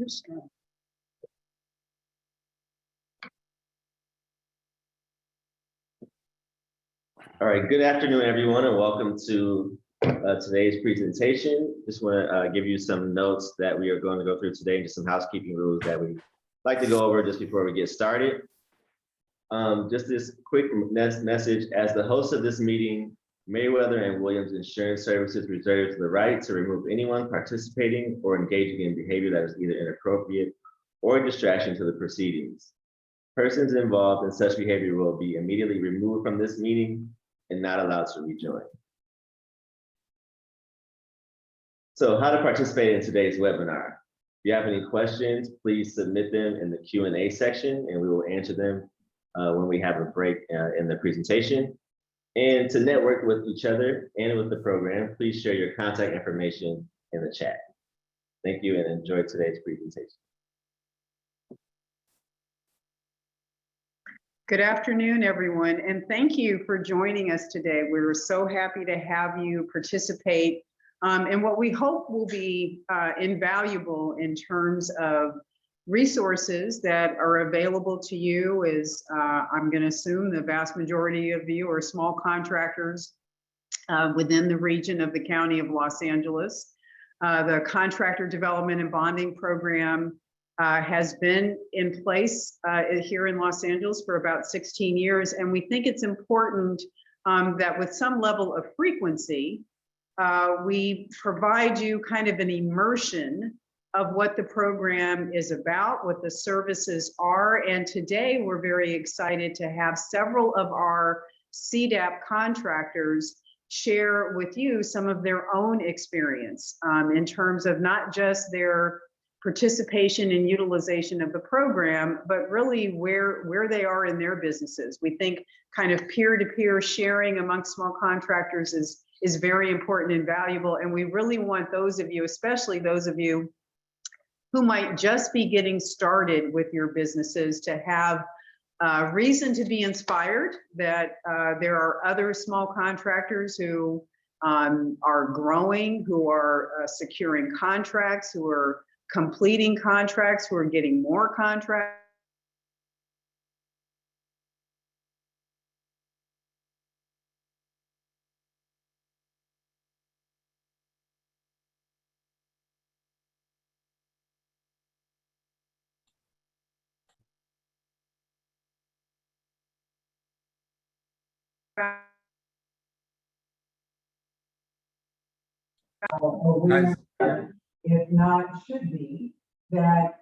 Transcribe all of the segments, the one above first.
All right, good afternoon, everyone, and welcome to today's presentation. Just want to give you some notes that we are going to go through today, and just some housekeeping rules that we like to go over just before we get started. Just this quick message: as the host of this meeting, Mayweather and Williams Insurance Services reserves the right to remove anyone participating or engaging in behavior that is either inappropriate or a distraction to the proceedings. Persons involved in such behavior will be immediately removed from this meeting and not allowed to rejoin. So how to participate in today's webinar? If you have any questions, please submit them in the Q&A section and we will answer them when we have a break in the presentation. And to network with each other and with the program, please share your contact information in the chat. Thank you and enjoy today's presentation. Good afternoon, everyone, and thank you for joining us today. We're so happy to have you participate in what we hope will be invaluable in terms of resources that are available to you. Is I'm going to assume the vast majority of you are small contractors within the region of the County of Los Angeles. The Contractor Development and Bonding Program has been in place here in Los Angeles for about 16 years. And we think it's important that with some level of frequency, we provide you kind of an immersion of what the program is about, what the services are. And today we're very excited to have several of our CDABP contractors share with you some of their own experience in terms of not just their participation and utilization of the program, but really where they are in their businesses. We think kind of peer-to-peer sharing amongst small contractors is very important and valuable. And we really want those of you, especially those of you who might just be getting started with your businesses, to have reason to be inspired that there are other small contractors who are growing, who are securing contracts, who are completing contracts, who are getting more contracts. If not, should be, that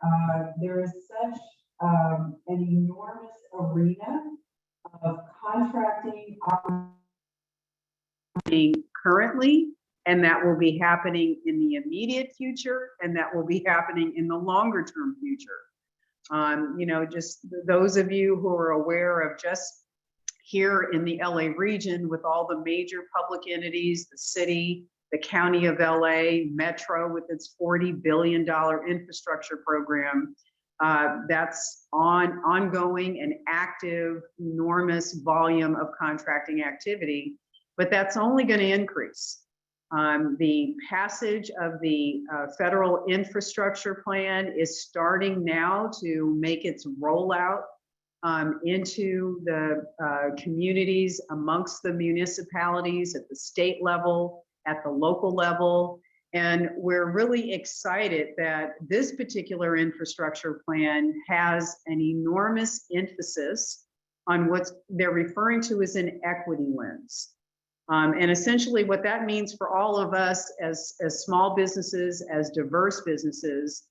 there is such an enormous arena of contracting currently, and that will be happening in the immediate future, and that will be happening in the longer term future. You know, just those of you who are aware of just here in the LA region with all the major public entities, the city, the County of LA, Metro with its $40 billion infrastructure program, that's ongoing and active, enormous volume of contracting activity, but that's only going to increase. The passage of the federal infrastructure plan is starting now to make its rollout into the communities amongst the municipalities at the state level, at the local level. And we're really excited that this particular infrastructure plan has an enormous emphasis on what they're referring to as an equity lens. And essentially what that means for all of us as small businesses, as diverse businesses,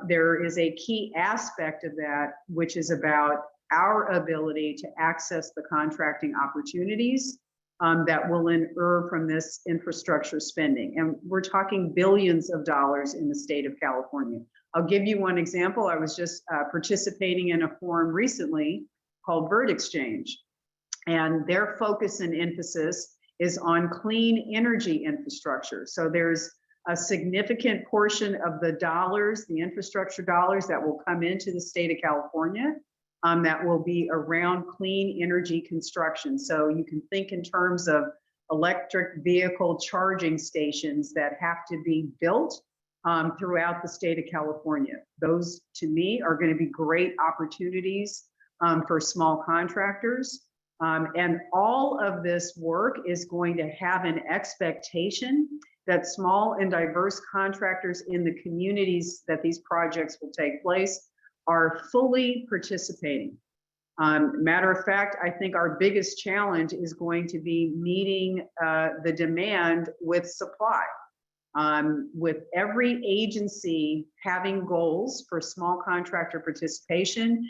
there is a key aspect of that, which is about our ability to access the contracting opportunities that will inure from this infrastructure spending. And we're talking billions of dollars in the state of California. I'll give you one example. I was just participating in a forum recently called Bird Exchange, and their focus and emphasis is on clean energy infrastructure. So there's a significant portion of the dollars, the infrastructure dollars that will come into the state of California that will be around clean energy construction. So you can think in terms of electric vehicle charging stations that have to be built throughout the state of California. Those, to me, are going to be great opportunities for small contractors. And all of this work is going to have an expectation that small and diverse contractors in the communities that these projects will take place are fully participating. Matter of fact, I think our biggest challenge is going to be meeting the demand with supply. With every agency having goals for small contractor participation.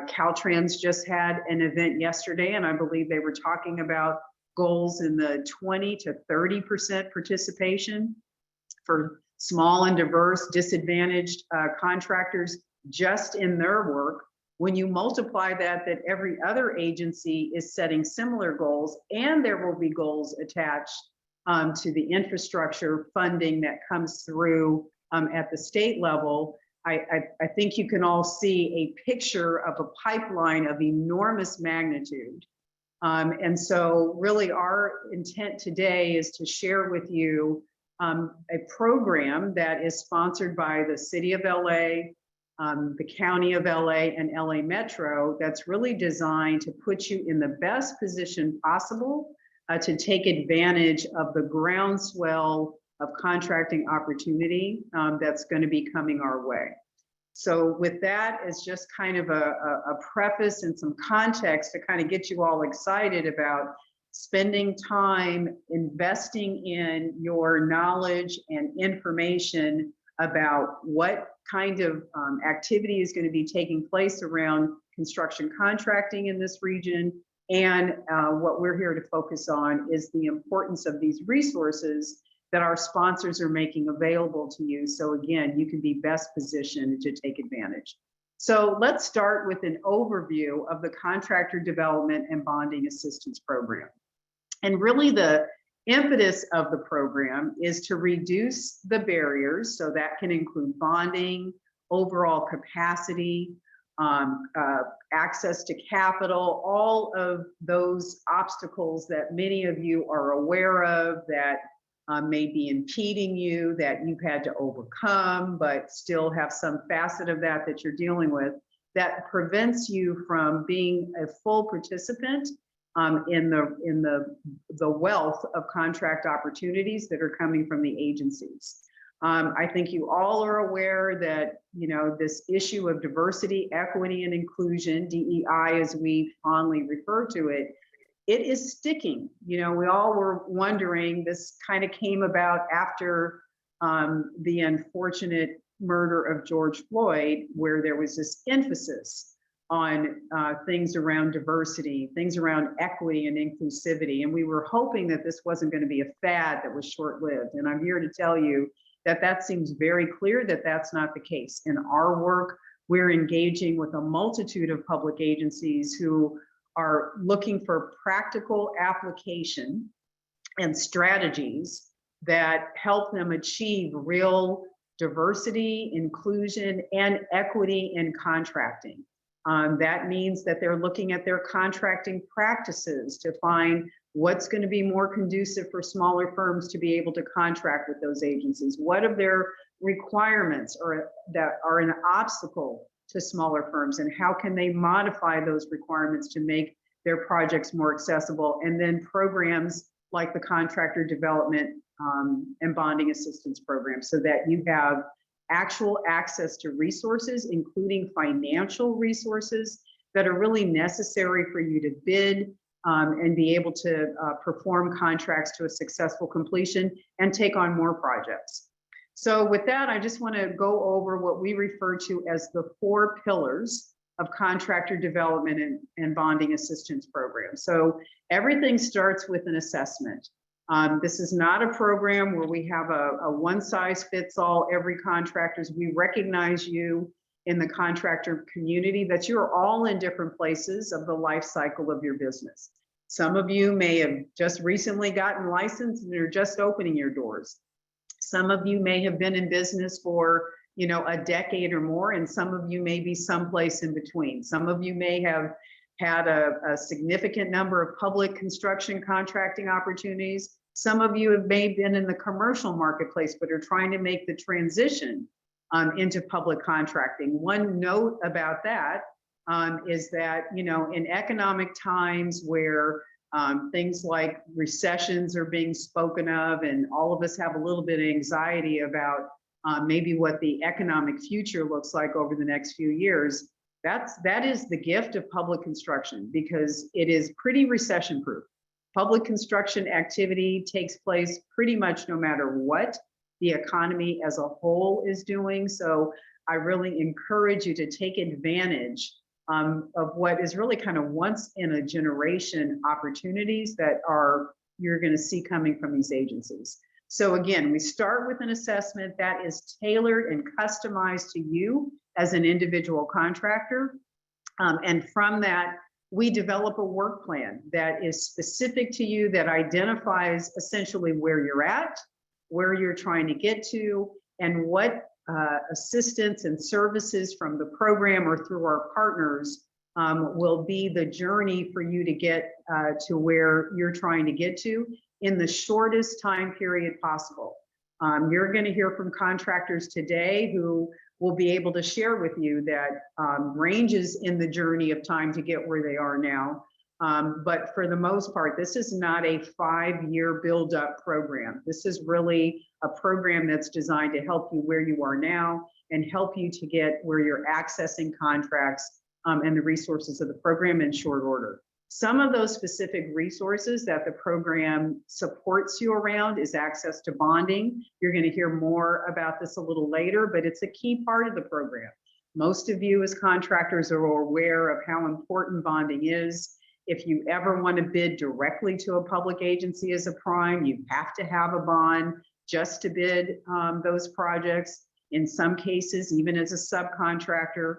Caltrans just had an event yesterday, and I believe they were talking about goals in the 20 to 30% participation for small and diverse disadvantaged contractors just in their work. When you multiply that every other agency is setting similar goals, and there will be goals attached to the infrastructure funding that comes through at the state level, I think you can all see a picture of a pipeline of enormous magnitude. And so really our intent today is to share with you a program that is sponsored by the City of LA, the County of LA, and LA Metro, that's really designed to put you in the best position possible to take advantage of the groundswell of contracting opportunity that's going to be coming our way. So with that as just kind of a preface and some context to kind of get you all excited about spending time investing in your knowledge and information about what kind of activity is going to be taking place around construction contracting in this region. And what we're here to focus on is the importance of these resources that our sponsors are making available to you. So again, you can be best positioned to take advantage. So let's start with an overview of the Contractor Development and Bonding Assistance Program. And really the impetus of the program is to reduce the barriers. So that can include bonding, overall capacity, access to capital, all of those obstacles that many of you are aware of that may be impeding you, that you've had to overcome, but still have some facet of that you're dealing with, that prevents you from being a full participant in the wealth of contract opportunities that are coming from the agencies. I think you all are aware that, you know, this issue of diversity, equity, and inclusion, DEI as we fondly refer to it, it is sticking. You know, we all were wondering, this kind of came about after the unfortunate murder of George Floyd, where there was this emphasis on things around diversity, things around equity and inclusivity. And we were hoping that this wasn't going to be a fad that was short-lived. And I'm here to tell you that that seems very clear that that's not the case. In our work, we're engaging with a multitude of public agencies who are looking for practical application and strategies that help them achieve real diversity, inclusion, and equity in contracting. That means that they're looking at their contracting practices to find what's going to be more conducive for smaller firms to be able to contract with those agencies. What of their requirements that are an obstacle to smaller firms, and how can they modify those requirements to make their projects more accessible? And then programs like the Contractor Development and Bonding Assistance Program, so that you have actual access to resources, including financial resources that are really necessary for you to bid and be able to perform contracts to a successful completion and take on more projects. So with that, I just want to go over what we refer to as the 4 pillars of Contractor Development and Bonding Assistance Program. So everything starts with an assessment. This is not a program where we have a one-size-fits-all every contractors. We recognize you in the contractor community, that you're all in different places of the life cycle of your business. Some of you may have just recently gotten licensed and you're just opening your doors. Some of you may have been in business for, you know, a decade or more, and some of you may be someplace in between. Some of you may have had a significant number of public construction contracting opportunities. Some of you have maybe been in the commercial marketplace, but are trying to make the transition into public contracting. One note about that is that, you know, in economic times where things like recessions are being spoken of, and all of us have a little bit of anxiety about maybe what the economic future looks like over the next few years, that is the gift of public construction, because it is pretty recession proof. Public construction activity takes place pretty much no matter what the economy as a whole is doing. So I really encourage you to take advantage of what is really kind of once in a generation opportunities that you're going to see coming from these agencies. So again, we start with an assessment that is tailored and customized to you as an individual contractor. And from that, we develop a work plan that is specific to you, that identifies essentially where you're at, where you're trying to get to, and what assistance and services from the program or through our partners will be the journey for you to get to where you're trying to get to in the shortest time period possible. You're going to hear from contractors today who will be able to share with you that ranges in the journey of time to get where they are now. But for the most part, this is not a 5-year build-up program. This is really a program that's designed to help you where you are now and help you to get where you're accessing contracts and the resources of the program in short order. Some of those specific resources that the program supports you around is access to bonding. You're going to hear more about this a little later, but it's a key part of the program. Most of you as contractors are aware of how important bonding is. If you ever want to bid directly to a public agency as a prime, you have to have a bond just to bid those projects. In some cases, even as a subcontractor,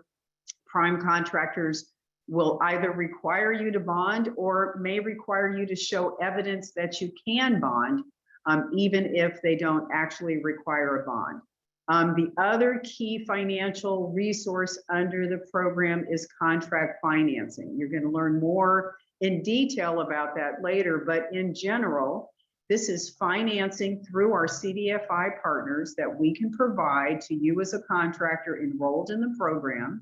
prime contractors will either require you to bond or may require you to show evidence that you can bond, even if they don't actually require a bond. The other key financial resource under the program is contract financing. You're going to learn more in detail about that later, but in general, this is financing through our CDFI partners that we can provide to you as a contractor enrolled in the program,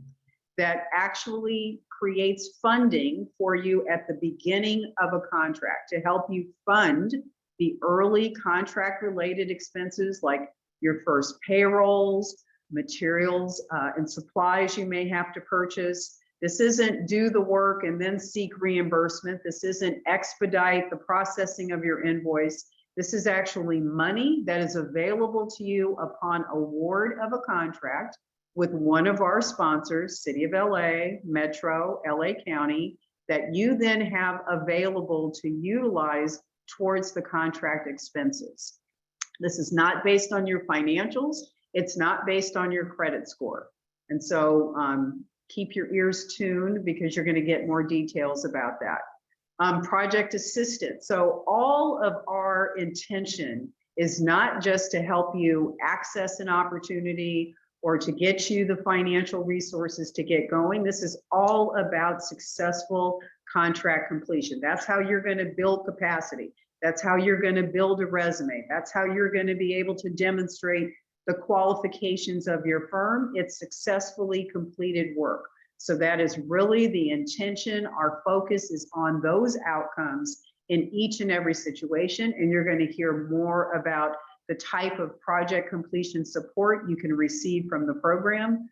that actually creates funding for you at the beginning of a contract to help you fund the early contract related expenses like your first payrolls, materials and supplies you may have to purchase. This isn't do the work and then seek reimbursement. This isn't expedite the processing of your invoice. This is actually money that is available to you upon award of a contract with one of our sponsors, City of LA, Metro, LA County, that you then have available to utilize towards the contract expenses. This is not based on your financials. It's not based on your credit score. And so keep your ears tuned because you're going to get more details about that. Project assistance. So all of our intention is not just to help you access an opportunity or to get you the financial resources to get going. This is all about successful contract completion. That's how you're going to build capacity. That's how you're going to build a resume. That's how you're going to be able to demonstrate the qualifications of your firm. It's successfully completed work. So that is really the intention. Our focus is on those outcomes in each and every situation. And you're going to hear more about the type of project completion support you can receive from the program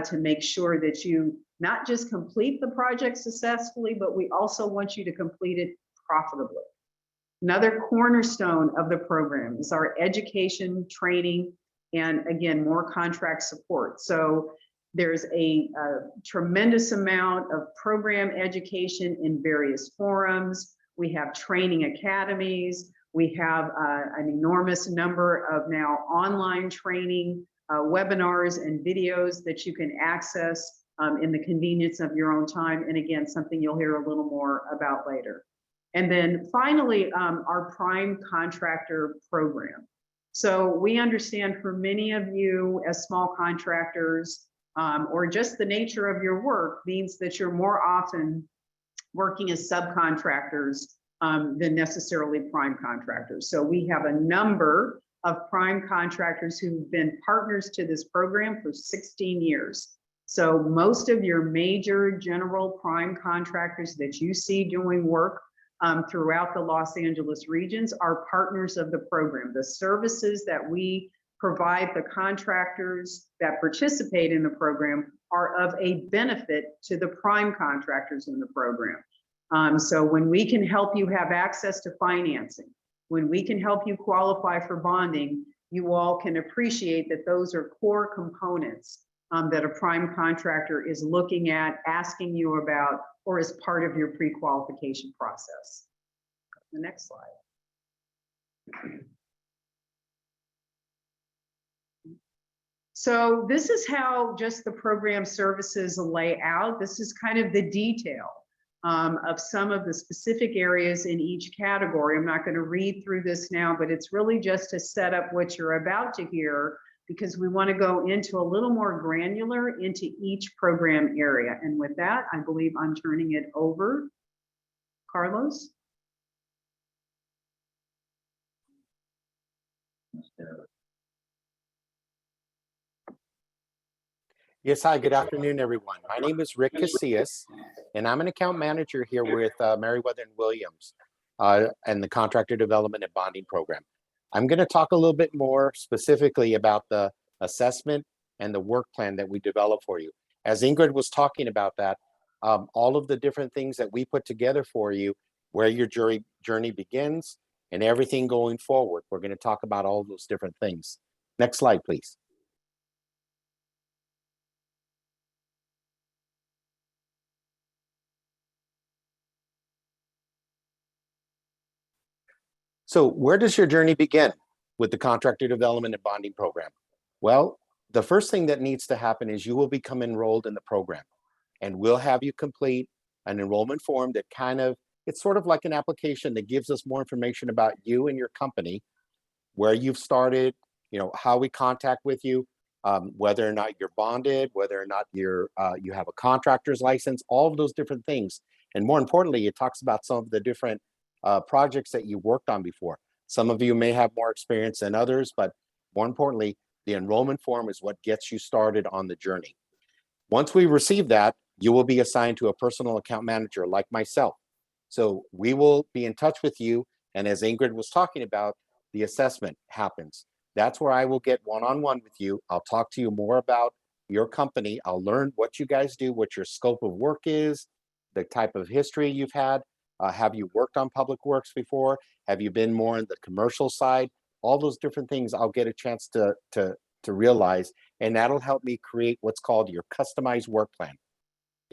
to make sure that you not just complete the project successfully, but we also want you to complete it profitably. Another cornerstone of the program is our education, training, and again, more contract support. So there's a tremendous amount of program education in various forums. We have training academies. We have an enormous number of now online training webinars and videos that you can access in the convenience of your own time. And again, something you'll hear a little more about later. And then finally, our prime contractor program. So we understand for many of you as small contractors, or just the nature of your work means that you're more often working as subcontractors than necessarily prime contractors. So we have a number of prime contractors who've been partners to this program for 16 years. So most of your major general prime contractors that you see doing work throughout the Los Angeles regions are partners of the program. The services that we provide the contractors that participate in the program are of a benefit to the prime contractors in the program. So when we can help you have access to financing, when we can help you qualify for bonding, you all can appreciate that those are core components that a prime contractor is looking at, asking you about, or as part of your pre-qualification process. The next slide. So this is how just the program services lay out. This is kind of the detail of some of the specific areas in each category. I'm not going to read through this now, but it's really just to set up what you're about to hear, because we want to go into a little more granular into each program area. And with that, I believe I'm turning it over. Carlos? Yes, hi, good afternoon, everyone. My name is Rick Casillas, and I'm an account manager here with Meriwether and Williams and the Contractor Development and Bonding Program. I'm going to talk a little bit more specifically about the assessment and the work plan that we develop for you. As Ingrid was talking about that, all of the different things that we put together for you, where your journey begins and everything going forward. We're going to talk about all those different things. Next slide, please. So where does your journey begin with the Contractor Development and Bonding Program? Well, the first thing that needs to happen is you will become enrolled in the program, and we'll have you complete an enrollment form that it's sort of like an application that gives us more information about you and your company, where you've started, how we contact with you, whether or not you're bonded, whether or not you have a contractor's license, all of those different things. And more importantly, it talks about some of the different projects that you worked on before. Some of you may have more experience than others, but more importantly, the enrollment form is what gets you started on the journey. Once we receive that, you will be assigned to a personal account manager like myself. So we will be in touch with you. And as Ingrid was talking about, the assessment happens. That's where I will get one-on-one with you. I'll talk to you more about your company. I'll learn what you guys do, what your scope of work is, the type of history you've had. Have you worked on public works before? Have you been more on the commercial side? All those different things I'll get a chance to realize, and that'll help me create what's called your customized work plan.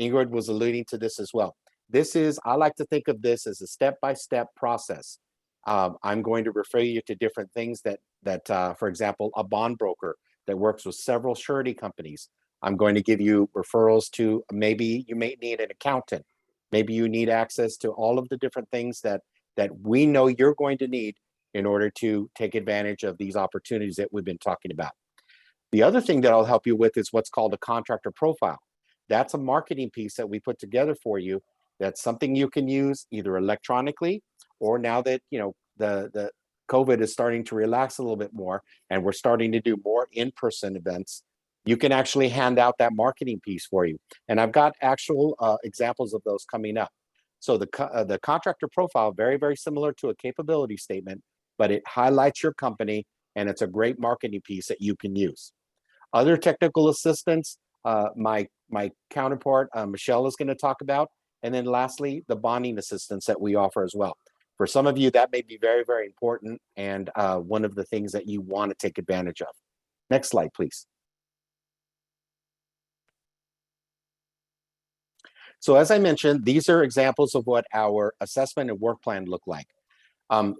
Ingrid was alluding to this as well. I like to think of this as a step-by-step process. I'm going to refer you to different things that for example, a bond broker that works with several surety companies. I'm going to give you referrals to, maybe you may need an accountant. Maybe you need access to all of the different things that we know you're going to need in order to take advantage of these opportunities that we've been talking about. The other thing that I'll help you with is what's called a contractor profile. That's a marketing piece that we put together for you. That's something you can use either electronically, or now that the COVID is starting to relax a little bit more and we're starting to do more in-person events, you can actually hand out that marketing piece for you. And I've got actual examples of those coming up. So the contractor profile, very, very similar to a capability statement, but it highlights your company, and it's a great marketing piece that you can use. Other technical assistance, my counterpart, Michelle, is going to talk about. And then lastly, the bonding assistance that we offer as well. For some of you, that may be very, very important, and one of the things that you want to take advantage of. Next slide, please. So as I mentioned, these are examples of what our assessment and work plan look like.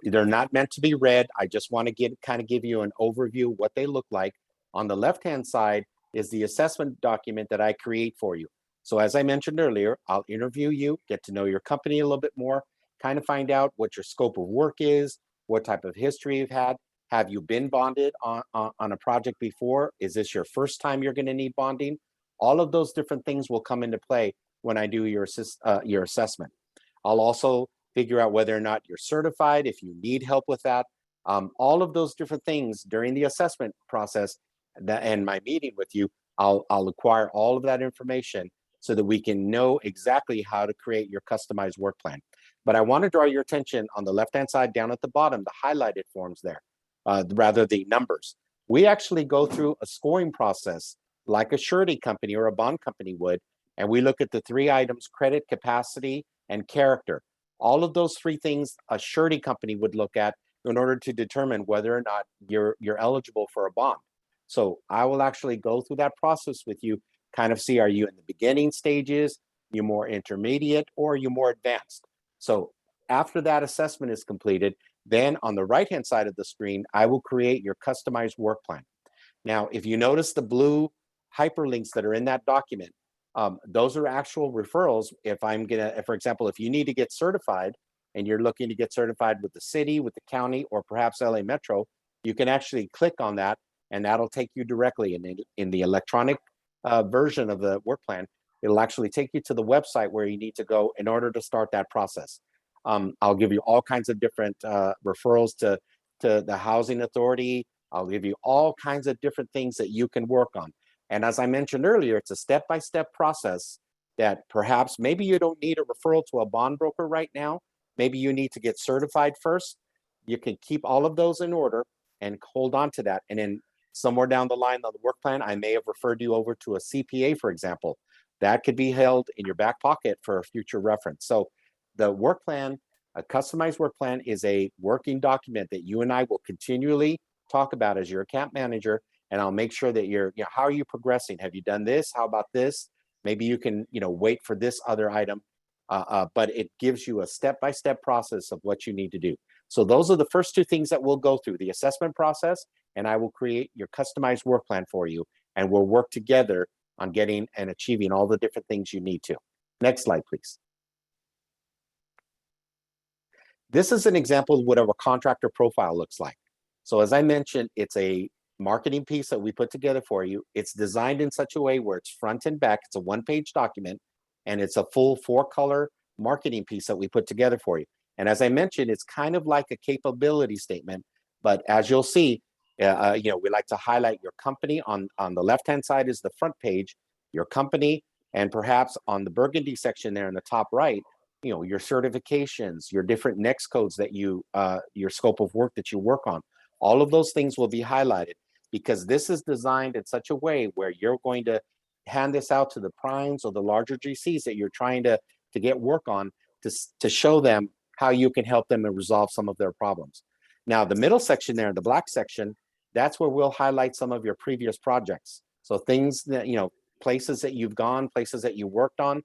They're not meant to be read. I just want to give you an overview of what they look like. On the left-hand side is the assessment document that I create for you. So as I mentioned earlier, I'll interview you, get to know your company a little bit more, kind of find out what your scope of work is, what type of history you've had. Have you been bonded on a project before? Is this your first time you're going to need bonding? All of those different things will come into play when I do your assessment. I'll also figure out whether or not you're certified, if you need help with that. All of those different things during the assessment process and my meeting with you, I'll acquire all of that information so that we can know exactly how to create your customized work plan. But I want to draw your attention on the left-hand side down at the bottom, the highlighted forms there, rather the numbers. We actually go through a scoring process like a surety company or a bond company would, and we look at the 3 items: credit, capacity, and character. All of those 3 things a surety company would look at in order to determine whether or not you're eligible for a bond. So I will actually go through that process with you, kind of see, are you in the beginning stages, you're more intermediate, or you're more advanced. So after that assessment is completed, then on the right-hand side of the screen, I will create your customized work plan. Now, if you notice the blue hyperlinks that are in that document, those are actual referrals. If I'm gonna, for example, if you need to get certified and you're looking to get certified with the city, with the county, or perhaps LA Metro, you can actually click on that and that'll take you directly in the electronic version of the work plan. It'll actually take you to the website where you need to go in order to start that process. I'll give you all kinds of different referrals to the housing authority. I'll give you all kinds of different things that you can work on. And as I mentioned earlier, it's a step-by-step process that perhaps maybe you don't need a referral to a bond broker right now. Maybe you need to get certified first. You can keep all of those in order and hold on to that. And then somewhere down the line on the work plan, I may have referred you over to a CPA, for example. That could be held in your back pocket for a future reference. So the work plan, a customized work plan, is a working document that you and I will continually talk about as your account manager. And I'll make sure that how are you progressing? Have you done this? How about this? Maybe you can, wait for this other item. But it gives you a step-by-step process of what you need to do. So those are the first 2 things that we'll go through: the assessment process, and I will create your customized work plan for you. And we'll work together on getting and achieving all the different things you need to. Next slide, please. This is an example of what our contractor profile looks like. So as I mentioned, it's a marketing piece that we put together for you. It's designed in such a way where it's front and back. It's a 1-page document, and it's a full 4-color marketing piece that we put together for you. And as I mentioned, it's kind of like a capability statement, but as you'll see, we like to highlight your company. On the left-hand side is the front page, your company, and perhaps on the burgundy section there in the top right, your certifications, your different NEX codes that your scope of work that you work on. All of those things will be highlighted because this is designed in such a way where you're going to hand this out to the primes or the larger GCs that you're trying to get work on to show them how you can help them and resolve some of their problems. Now, the middle section there, the black section, that's where we'll highlight some of your previous projects. So things that, places that you've gone, places that you worked on,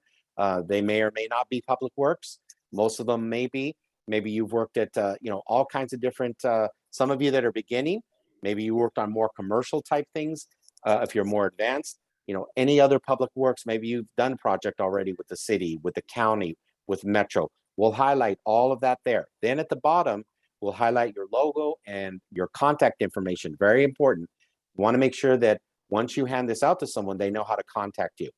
they may or may not be public works. Most of them may be. Maybe you've worked at, all kinds of different, some of you that are beginning, maybe you worked on more commercial type things. If you're more advanced, any other public works, maybe you've done project already with the city, with the county, with Metro. We'll highlight all of that there. Then at the bottom, we'll highlight your logo and your contact information. Very important. You want to make sure that once you hand this out to someone, they know how to contact you.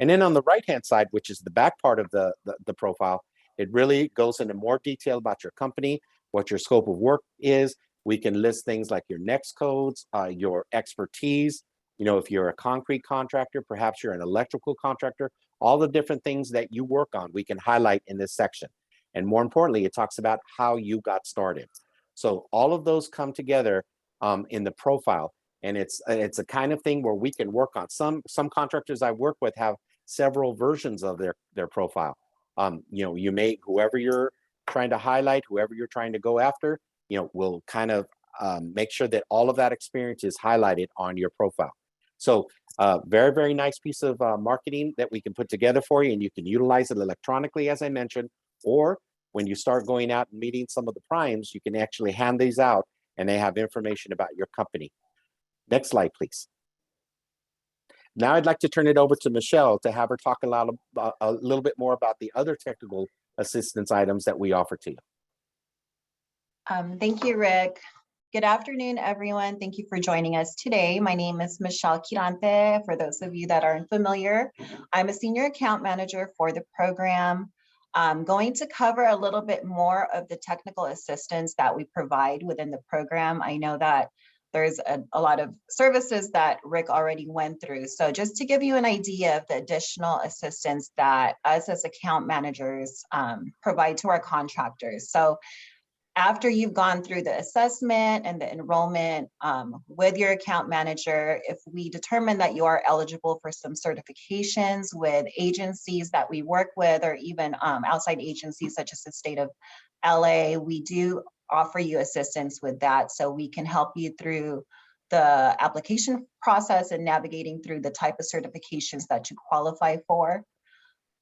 And then on the right-hand side, which is the back part of the profile, it really goes into more detail about your company, what your scope of work is. We can list things like your NEX codes, your expertise. If you're a concrete contractor, perhaps you're an electrical contractor, all the different things that you work on, we can highlight in this section. And more importantly, it talks about how you got started. So all of those come together in the profile. And it's a kind of thing where we can work on. Some contractors I work with have several versions of their profile. You may, whoever you're trying to highlight, whoever you're trying to go after, will kind of make sure that all of that experience is highlighted on your profile. So very, very nice piece of marketing that we can put together for you, and you can utilize it electronically, as I mentioned, or when you start going out and meeting some of the primes, you can actually hand these out and they have information about your company. Next slide, please. Now I'd like to turn it over to Michelle to have her talk a little bit more about the other technical assistance items that we offer to you. Thank you, Rick. Good afternoon, everyone. Thank you for joining us today. My name is Michelle Quirante. For those of you that aren't familiar, I'm a senior account manager for the program. I'm going to cover a little bit more of the technical assistance that we provide within the program. I know that there's a lot of services that Rick already went through. So just to give you an idea of the additional assistance that us as account managers provide to our contractors. So after you've gone through the assessment and the enrollment with your account manager, if we determine that you are eligible for some certifications with agencies that we work with, or even outside agencies such as the state of LA, we do offer you assistance with that. So we can help you through the application process and navigating through the type of certifications that you qualify for.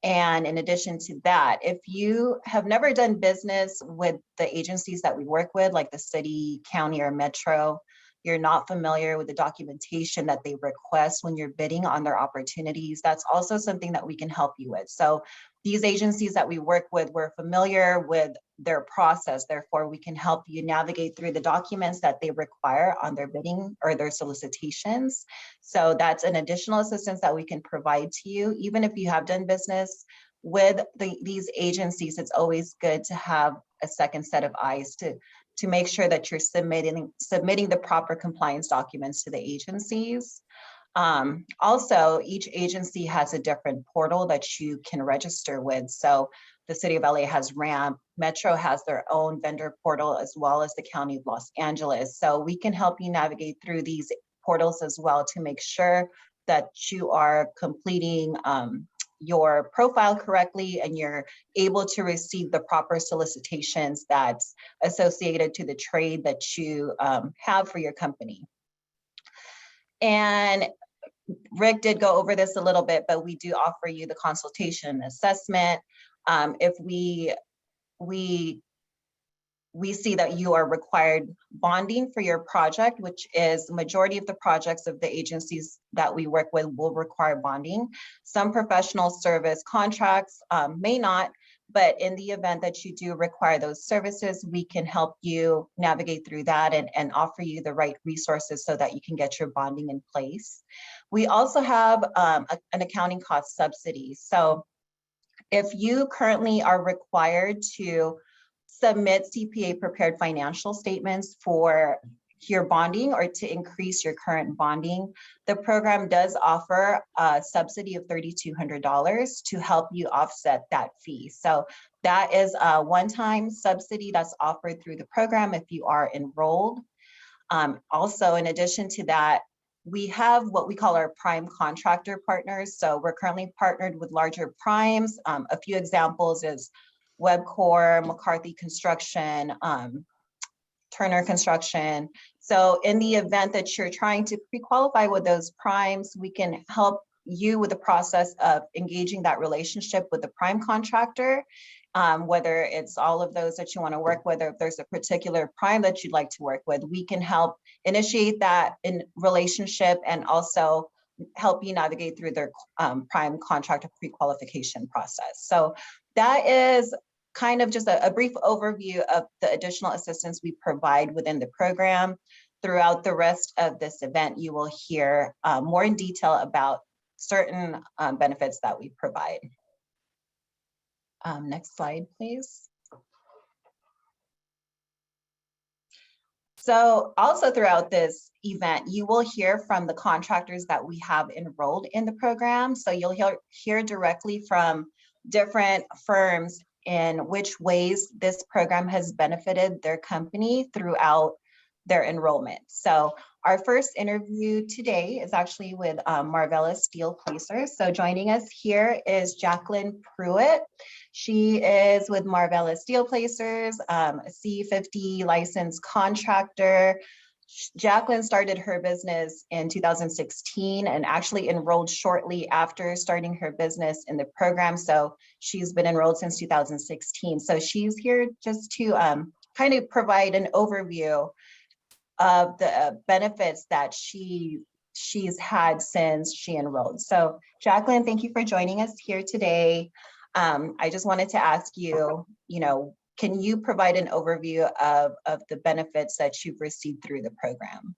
And in addition to that, if you have never done business with the agencies that we work with, like the city, county, or metro, you're not familiar with the documentation that they request when you're bidding on their opportunities, that's also something that we can help you with. So these agencies that we work with, we're familiar with their process. Therefore, we can help you navigate through the documents that they require on their bidding or their solicitations. So that's an additional assistance that we can provide to you. Even if you have done business with these agencies, it's always good to have a second set of eyes to make sure that you're submitting the proper compliance documents to the agencies. Also, each agency has a different portal that you can register with. So the city of LA has RAMP, Metro has their own vendor portal, as well as the county of Los Angeles. So we can help you navigate through these portals as well to make sure that you are completing your profile correctly and you're able to receive the proper solicitations that's associated to the trade that you have for your company. And Rick did go over this a little bit, but we do offer you the consultation assessment. If we see that you are required bonding for your project, which is the majority of the projects of the agencies that we work with will require bonding. Some professional service contracts may not, but in the event that you do require those services, we can help you navigate through that and offer you the right resources so that you can get your bonding in place. We also have an accounting cost subsidy. So if you currently are required to submit CPA prepared financial statements for your bonding or to increase your current bonding, the program does offer a subsidy of $3,200 to help you offset that fee. So that is a one-time subsidy that's offered through the program if you are enrolled. Also, in addition to that, we have what we call our prime contractor partners. So we're currently partnered with larger primes. A few examples is Webcor, McCarthy Construction, Turner Construction. So in the event that you're trying to pre-qualify with those primes, we can help you with the process of engaging that relationship with the prime contractor, whether it's all of those that you want to work with, or if there's a particular prime that you'd like to work with, we can help initiate that in relationship and also help you navigate through their prime contractor pre-qualification process. So that is kind of just a brief overview of the additional assistance we provide within the program. Throughout the rest of this event, you will hear more in detail about certain benefits that we provide. Next slide, please. So also throughout this event, you will hear from the contractors that we have enrolled in the program. So you'll hear directly from different firms in which ways this program has benefited their company throughout their enrollment. So our first interview today is actually with Marvella Steel Placers. So joining us here is Jacqueline Pruitt. She is with Marvella Steel Placers, a C50 licensed contractor. Jacqueline started her business in 2016 and actually enrolled shortly after starting her business in the program. So she's been enrolled since 2016. So she's here just to kind of provide an overview of the benefits that she's had since she enrolled. So Jacqueline, thank you for joining us here today. I just wanted to ask you, can you provide an overview of the benefits that you've received through the program?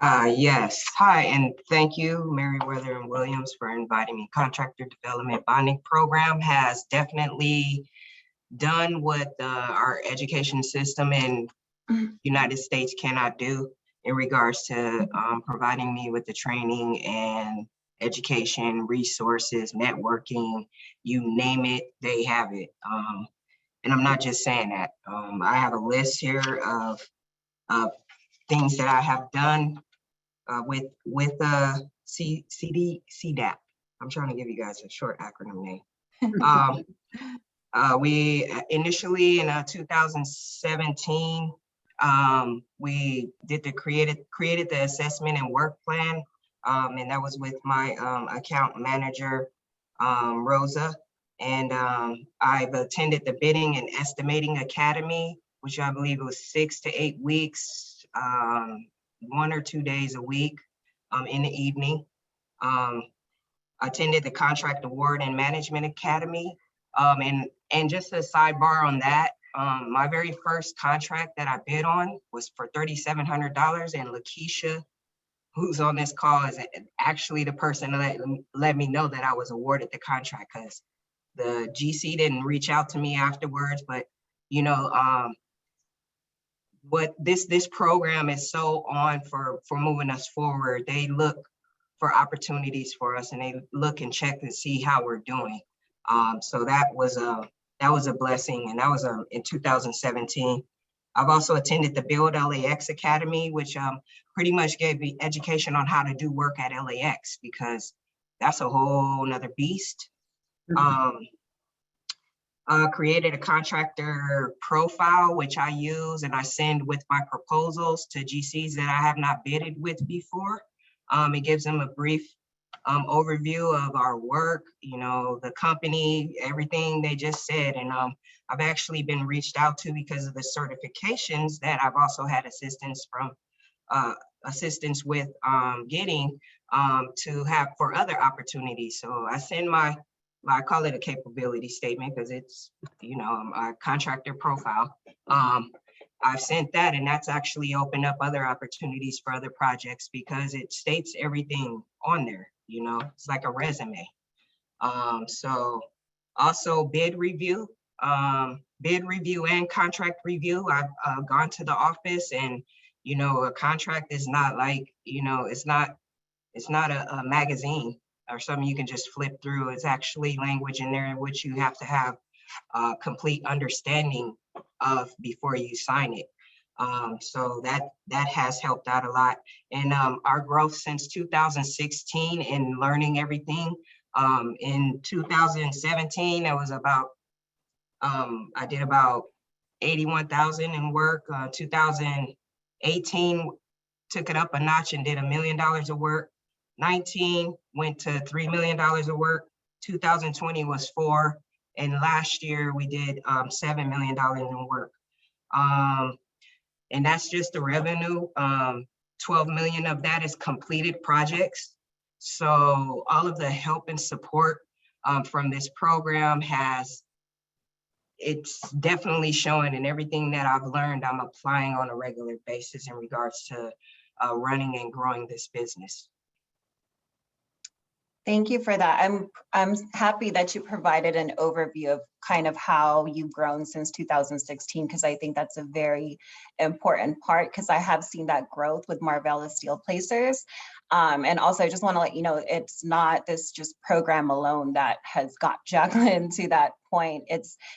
Yes. Hi, and thank you, Meriwether and Williams, for inviting me. Contractor Development Bonding Program has definitely done what our education system in United States cannot do in regards to providing me with the training and education, resources, networking, you name it, they have it. And I'm not just saying that. I have a list here of things that I have done with CDAP. I'm trying to give you guys a short acronym name. We initially in 2017, we did created the assessment and work plan, and that was with my account manager, Rosa. And I've attended the Bidding and Estimating Academy, which I believe was 6 to 8 weeks, 1 or 2 days a week in the evening. Attended the Contract Award and Management Academy. And just a sidebar on that, my very first contract that I bid on was for $3,700, and Lakeisha, who's on this call, is actually the person that let me know that I was awarded the contract, because the GC didn't reach out to me afterwards. But you know, what this program is so on for moving us forward. They look for opportunities for us, and they look and check and see how we're doing. So that was a blessing, and that was in 2017. I've also attended the Build LAX Academy, which pretty much gave me education on how to do work at LAX, because that's a whole nother beast. Created a contractor profile, which I use and I send with my proposals to GCs that I have not bidded with before. It gives them a brief overview of our work, you know, the company, everything they just said. And I've actually been reached out to because of the certifications that I've also had assistance with getting to have for other opportunities. So I send I call it a capability statement, because it's, you know, my contractor profile. I've sent that, and that's actually opened up other opportunities for other projects, because it states everything on there, you know, it's like a resume. So also bid review and contract review. I've gone to the office, and, you know, a contract is not like, you know, it's not a magazine or something you can just flip through. It's actually language in there in which you have to have complete understanding of before you sign it. So that has helped out a lot. And our growth since 2016 in learning everything. In 2017, it was about, I did about 81,000 in work. 2018 took it up a notch and did $1 million of work. 19 went to $3 million of work. 2020 was 4, and last year we did $7 million in work. And that's just the revenue. 12 million of that is completed projects. So all of the help and support from this program it's definitely showing, and everything that I've learned, I'm applying on a regular basis in regards to running and growing this business. Thank you for that. I'm happy that you provided an overview of kind of how you've grown since 2016, because I think that's a very important part, because I have seen that growth with Marvella Steel Placers. And also I just want to let you know, it's not this just program alone that has got Jacqueline to that point.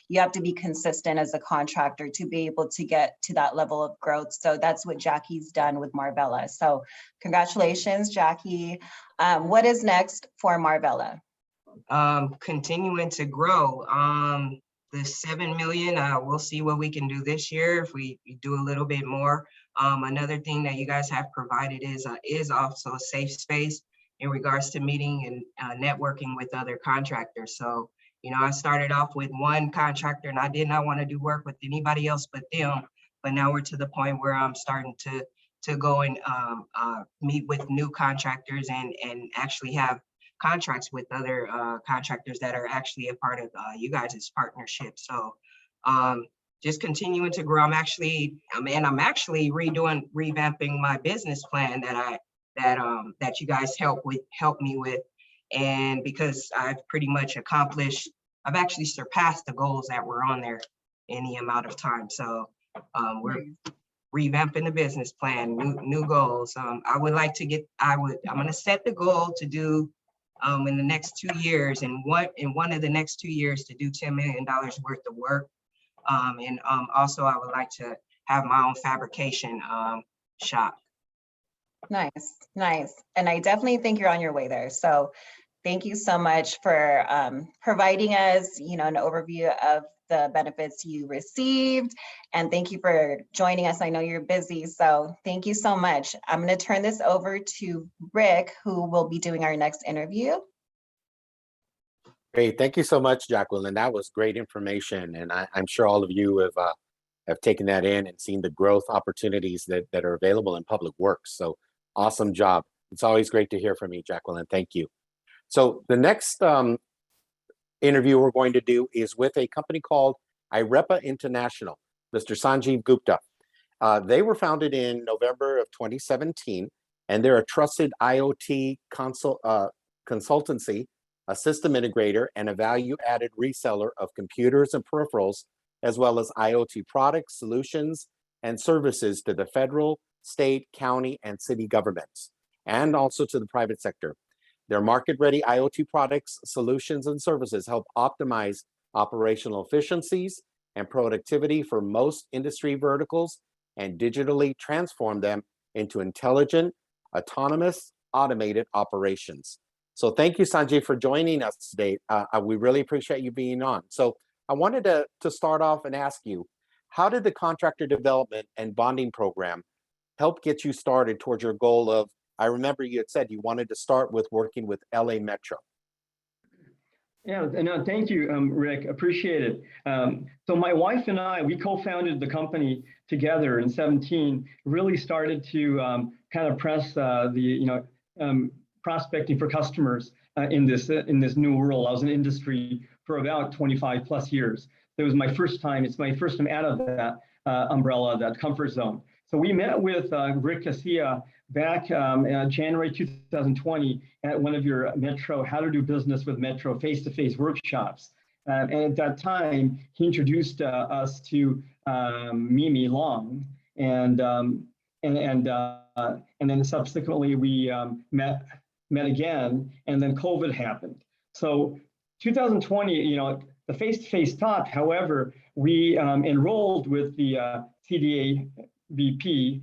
You have to be consistent as a contractor to be able to get to that level of growth. So that's what Jackie's done with Marvella. So congratulations, Jackie. What is next for Marvella? Continuing to grow. The 7 million, we'll see what we can do this year if we do a little bit more. Another thing that you guys have provided is also a safe space in regards to meeting and networking with other contractors. So, you know, I started off with one contractor, and I did not want to do work with anybody else but them. But now we're to the point where I'm starting to go and meet with new contractors and actually have contracts with other contractors that are actually a part of you guys' partnership. So just continuing to grow. I'm actually revamping my business plan that you guys helped me with. And because I've pretty much I've actually surpassed the goals that were on there in the amount of time. So we're revamping the business plan, new goals. I would like to I'm going to set the goal to do in the next 2 years, and in one of the next 2 years to do $10 million worth of work. Also I would like to have my own fabrication shop. Nice, nice. And I definitely think you're on your way there. So thank you so much for providing us, an overview of the benefits you received. And thank you for joining us. I know you're busy, so thank you so much. I'm going to turn this over to Rick, who will be doing our next interview. Great. Thank you so much, Jacqueline. That was great information. And I'm sure all of you have taken that in and seen the growth opportunities that are available in public works. So awesome job. It's always great to hear from you, Jacqueline. Thank you. So the next interview we're going to do is with a company called IREPA International, Mr. Sanjeev Gupta. They were founded in November of 2017, and they're a trusted IoT consultancy, a system integrator, and a value-added reseller of computers and peripherals, as well as IoT products, solutions, and services to the federal, state, county, and city governments, and also to the private sector. Their market-ready IoT products, solutions, and services help optimize operational efficiencies and productivity for most industry verticals and digitally transform them into intelligent, autonomous, automated operations. So thank you, Sanjay, for joining us today. We really appreciate you being on. So I wanted to start off and ask you, how did the contractor development and bonding program help get you started towards your goal of, I remember you had said you wanted to start with working with LA Metro. Yeah, no, thank you, Rick, appreciate it. So my wife and I, we co-founded the company together in 2017, really started to kind of press prospecting for customers in this new world. I was in industry for about 25 plus years. It was my first time, it's my first time out of that umbrella, that comfort zone. So we met with Rick Casilla back January 2020 at one of your Metro, How to Do Business with Metro face-to-face workshops. And at that time, he introduced us to Mimi Long. And then subsequently we met again, and then COVID happened. So 2020, the face-to-face stopped. However, we enrolled with the CDABP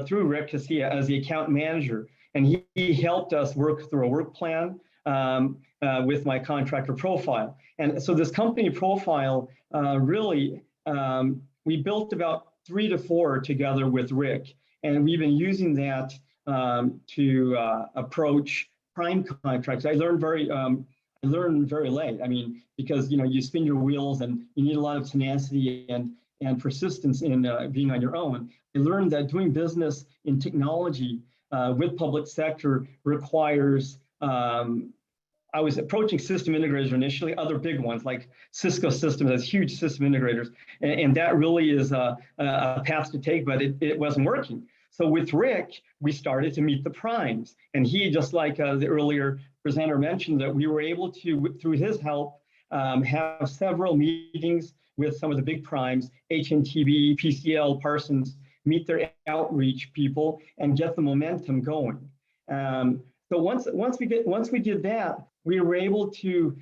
through Rick Casilla as the account manager, and he helped us work through a work plan with my contractor profile. And so this company profile really, we built about 3 to 4 together with Rick, and we've been using that to approach prime contracts. I learned very late. I mean, because you spin your wheels and you need a lot of tenacity and persistence in being on your own. I learned that doing business in technology with public sector requires, I was approaching system integrators initially, other big ones like Cisco Systems has huge system integrators, and that really is a path to take, but it wasn't working. So with Rick, we started to meet the primes, and he, just like the earlier presenter mentioned, that we were able to, through his help, have several meetings with some of the big primes, HNTB, PCL, Parsons, meet their outreach people and get the momentum going. So once we did that, we were able to,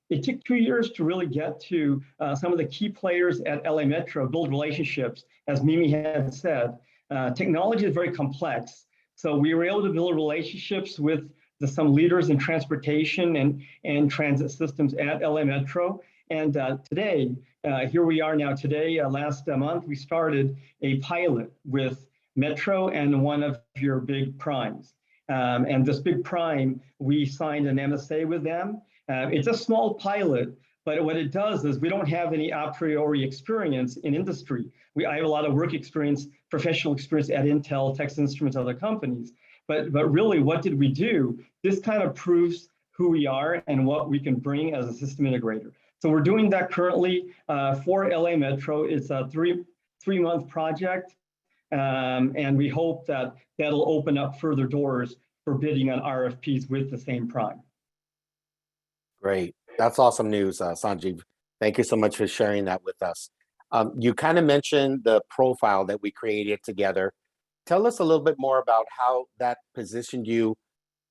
it took 2 years to really get to some of the key players at LA Metro, build relationships, as Mimi had said. Technology is very complex. So we were able to build relationships with some leaders in transportation and transit systems at LA Metro. And today, here we are now today, last month, we started a pilot with Metro and one of your big primes. And this big prime, we signed an MSA with them. It's a small pilot, but what it does is we don't have any a priori experience in industry. I have a lot of work experience, professional experience at Intel, Texas Instruments, other companies. But really, what did we do? This kind of proves who we are and what we can bring as a system integrator. So we're doing that currently for LA Metro. It's a three-month project. And we hope that that'll open up further doors for bidding on RFPs with the same prime. Great. That's awesome news, Sanjeev. Thank you so much for sharing that with us. You kind of mentioned the profile that we created together. Tell us a little bit more about how that positioned you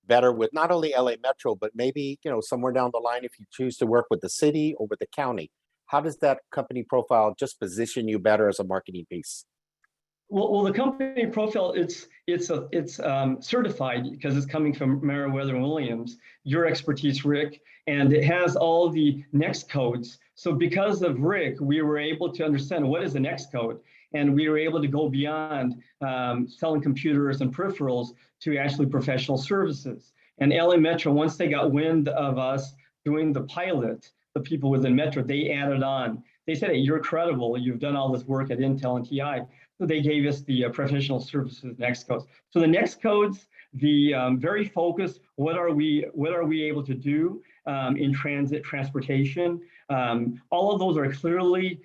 better with not only LA Metro, but maybe, somewhere down the line, if you choose to work with the city or with the county. How does that company profile just position you better as a marketing piece? Well, the company profile, it's certified because it's coming from Meriwether Williams, your expertise, Rick, and it has all the next codes. So because of Rick, we were able to understand what is the next code, and we were able to go beyond selling computers and peripherals to actually professional services. And LA Metro, once they got wind of us doing the pilot, the people within Metro, they added on. They said, hey, you're credible. You've done all this work at Intel and TI. So they gave us the professional services next codes. So the next codes, the very focused, what are we able to do in transportation? All of those are clearly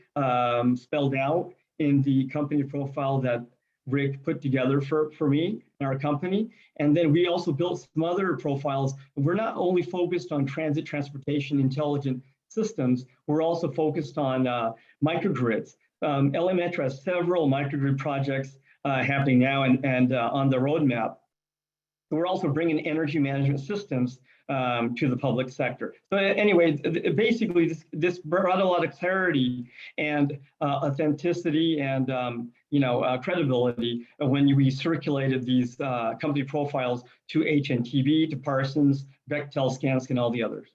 spelled out in the company profile that Rick put together for me and our company. And then we also built some other profiles. We're not only focused on transportation intelligent systems, we're also focused on microgrids. LA Metro has several microgrid projects happening now and on the roadmap. We're also bringing energy management systems to the public sector. So anyway, basically this brought a lot of clarity and authenticity and credibility when we circulated these company profiles to HNTB, to Parsons, Bechtel, Skanska, and all the others.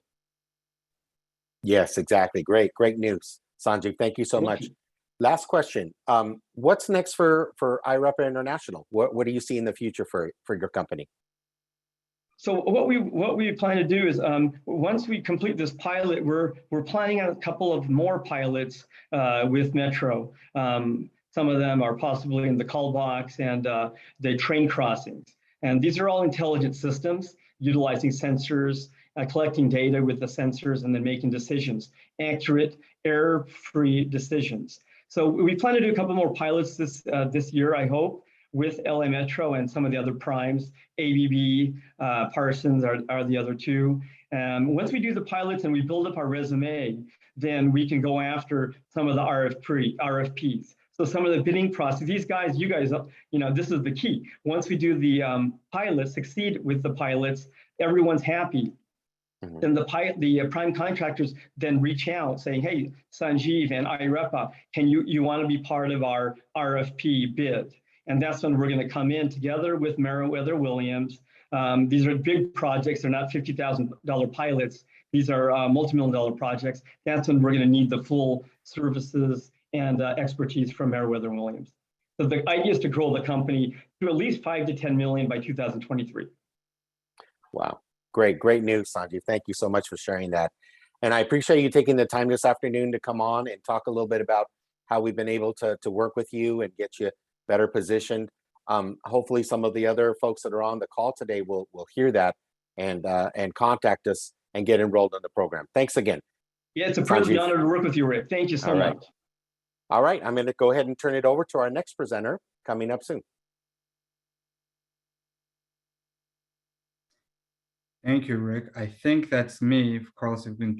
Yes, exactly. Great news, Sanjeev. Thank you so much. Last question. What's next for IREPA International? What do you see in the future for your company? So what we plan to do is once we complete this pilot, we're planning on a couple of more pilots with Metro. Some of them are possibly in the call box and the train crossings. And these are all intelligent systems utilizing sensors, collecting data with the sensors, and then making decisions, accurate, error-free decisions. So we plan to do a couple more pilots this year, I hope, with LA Metro and some of the other primes. ABB, Parsons are the other two. Once we do the pilots and we build up our resume, then we can go after some of the RFPs. So some of the bidding process, you guys, this is the key. Once we do the pilots, succeed with the pilots, everyone's happy. Then the prime contractors then reach out saying, hey, Sanjeev and IREPA, you want to be part of our RFP bid? And that's when we're going to come in together with Meriwether Williams. These are big projects. They're not $50,000 pilots. These are multi-million-dollar projects. That's when we're going to need the full services and expertise from Meriwether Williams. So the idea is to grow the company to at least 5 to 10 million by 2023. Wow. Great news, Sanjeev. Thank you so much for sharing that. And I appreciate you taking the time this afternoon to come on and talk a little bit about how we've been able to work with you and get you better positioned. Hopefully some of the other folks that are on the call today will hear that and contact us and get enrolled in the program. Thanks again. Yeah, it's a privilege and honor to work with you, Rick. Thank you so much. All right, I'm going to go ahead and turn it over to our next presenter coming up soon. Thank you, Rick. I think that's me. If Carlos, if we can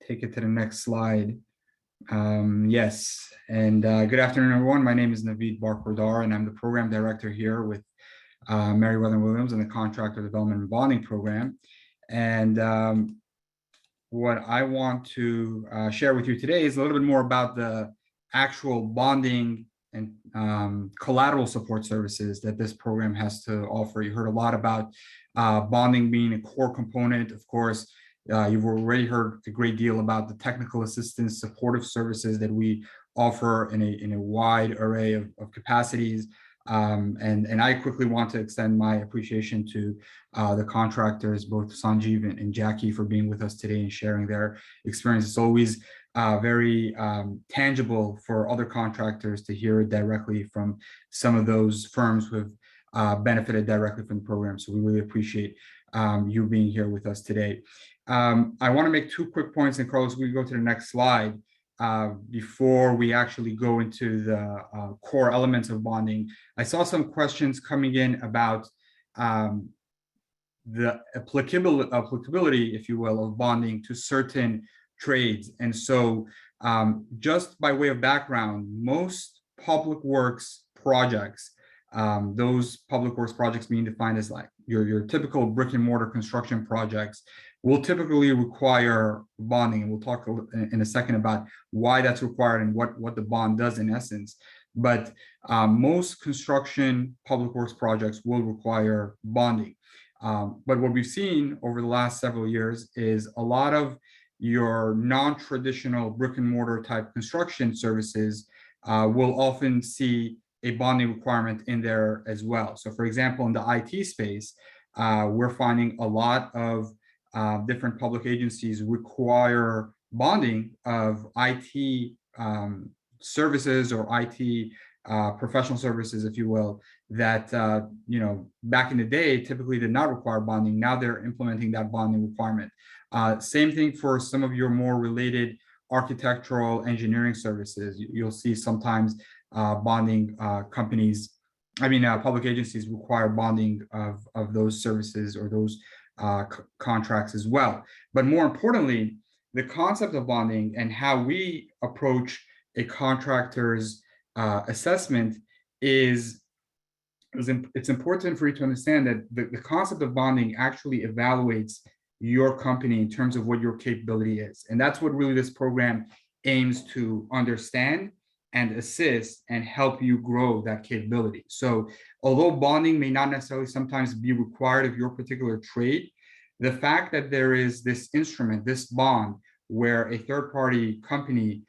take it to the next slide. Yes, and good afternoon, everyone. My name is Naveed Barkwadar, and I'm the program director here with Meriwether Williams in the Contractor Development and Bonding Program. And what I want to share with you today is a little bit more about the actual bonding and collateral support services that this program has to offer. You heard a lot about bonding being a core component. Of course, you've already heard a great deal about the technical assistance, supportive services that we offer in a wide array of capacities. And I quickly want to extend my appreciation to the contractors, both Sanjeev and Jackie, for being with us today and sharing their experience. It's always very tangible for other contractors to hear it directly from some of those firms who have benefited directly from the program. So we really appreciate you being here with us today. I want to make 2 quick points, and Carlos, we go to the next slide before we actually go into the core elements of bonding. I saw some questions coming in about the applicability, if you will, of bonding to certain trades. And so just by way of background, most public works projects, those public works projects being defined as like your typical brick and mortar construction projects, will typically require bonding. And we'll talk in a second about why that's required and what the bond does in essence. But most construction public works projects will require bonding. But what we've seen over the last several years is a lot of your non-traditional brick and mortar type construction services will often see a bonding requirement in there as well. So for example, in the IT space, we're finding a lot of different public agencies require bonding of IT services or IT professional services, if you will, that back in the day typically did not require bonding. Now they're implementing that bonding requirement. Same thing for some of your more related architectural engineering services. You'll see sometimes bonding companies, public agencies require bonding of those services or those contracts as well. But more importantly, the concept of bonding and how we approach a contractor's assessment it's important for you to understand that the concept of bonding actually evaluates your company in terms of what your capability is. And that's what really this program aims to understand and assist and help you grow that capability. So although bonding may not necessarily sometimes be required of your particular trade, the fact that there is this instrument, this bond, where a third-party company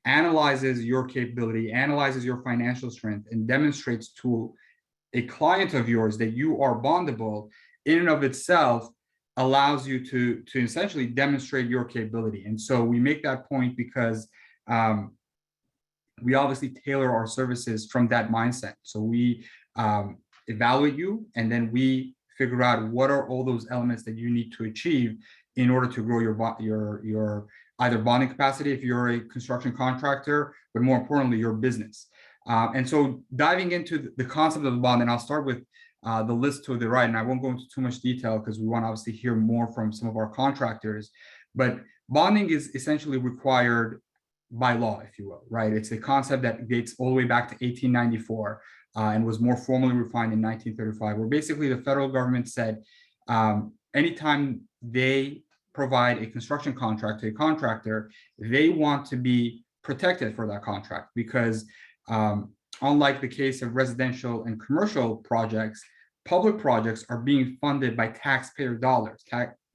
analyzes your capability, analyzes your financial strength, and demonstrates to a client of yours that you are bondable, in and of itself allows you to essentially demonstrate your capability. And so we make that point because we obviously tailor our services from that mindset. So we evaluate you, and then we figure out what are all those elements that you need to achieve in order to grow your either bonding capacity if you're a construction contractor, but more importantly, your business. And so diving into the concept of the bond, and I'll start with the list to the right, and I won't go into too much detail because we want to obviously hear more from some of our contractors, but bonding is essentially required by law, if you will, right? It's a concept that dates all the way back to 1894 and was more formally refined in 1935, where basically the federal government said anytime they provide a construction contract to a contractor, they want to be protected for that contract because unlike the case of residential and commercial projects, public projects are being funded by taxpayer dollars,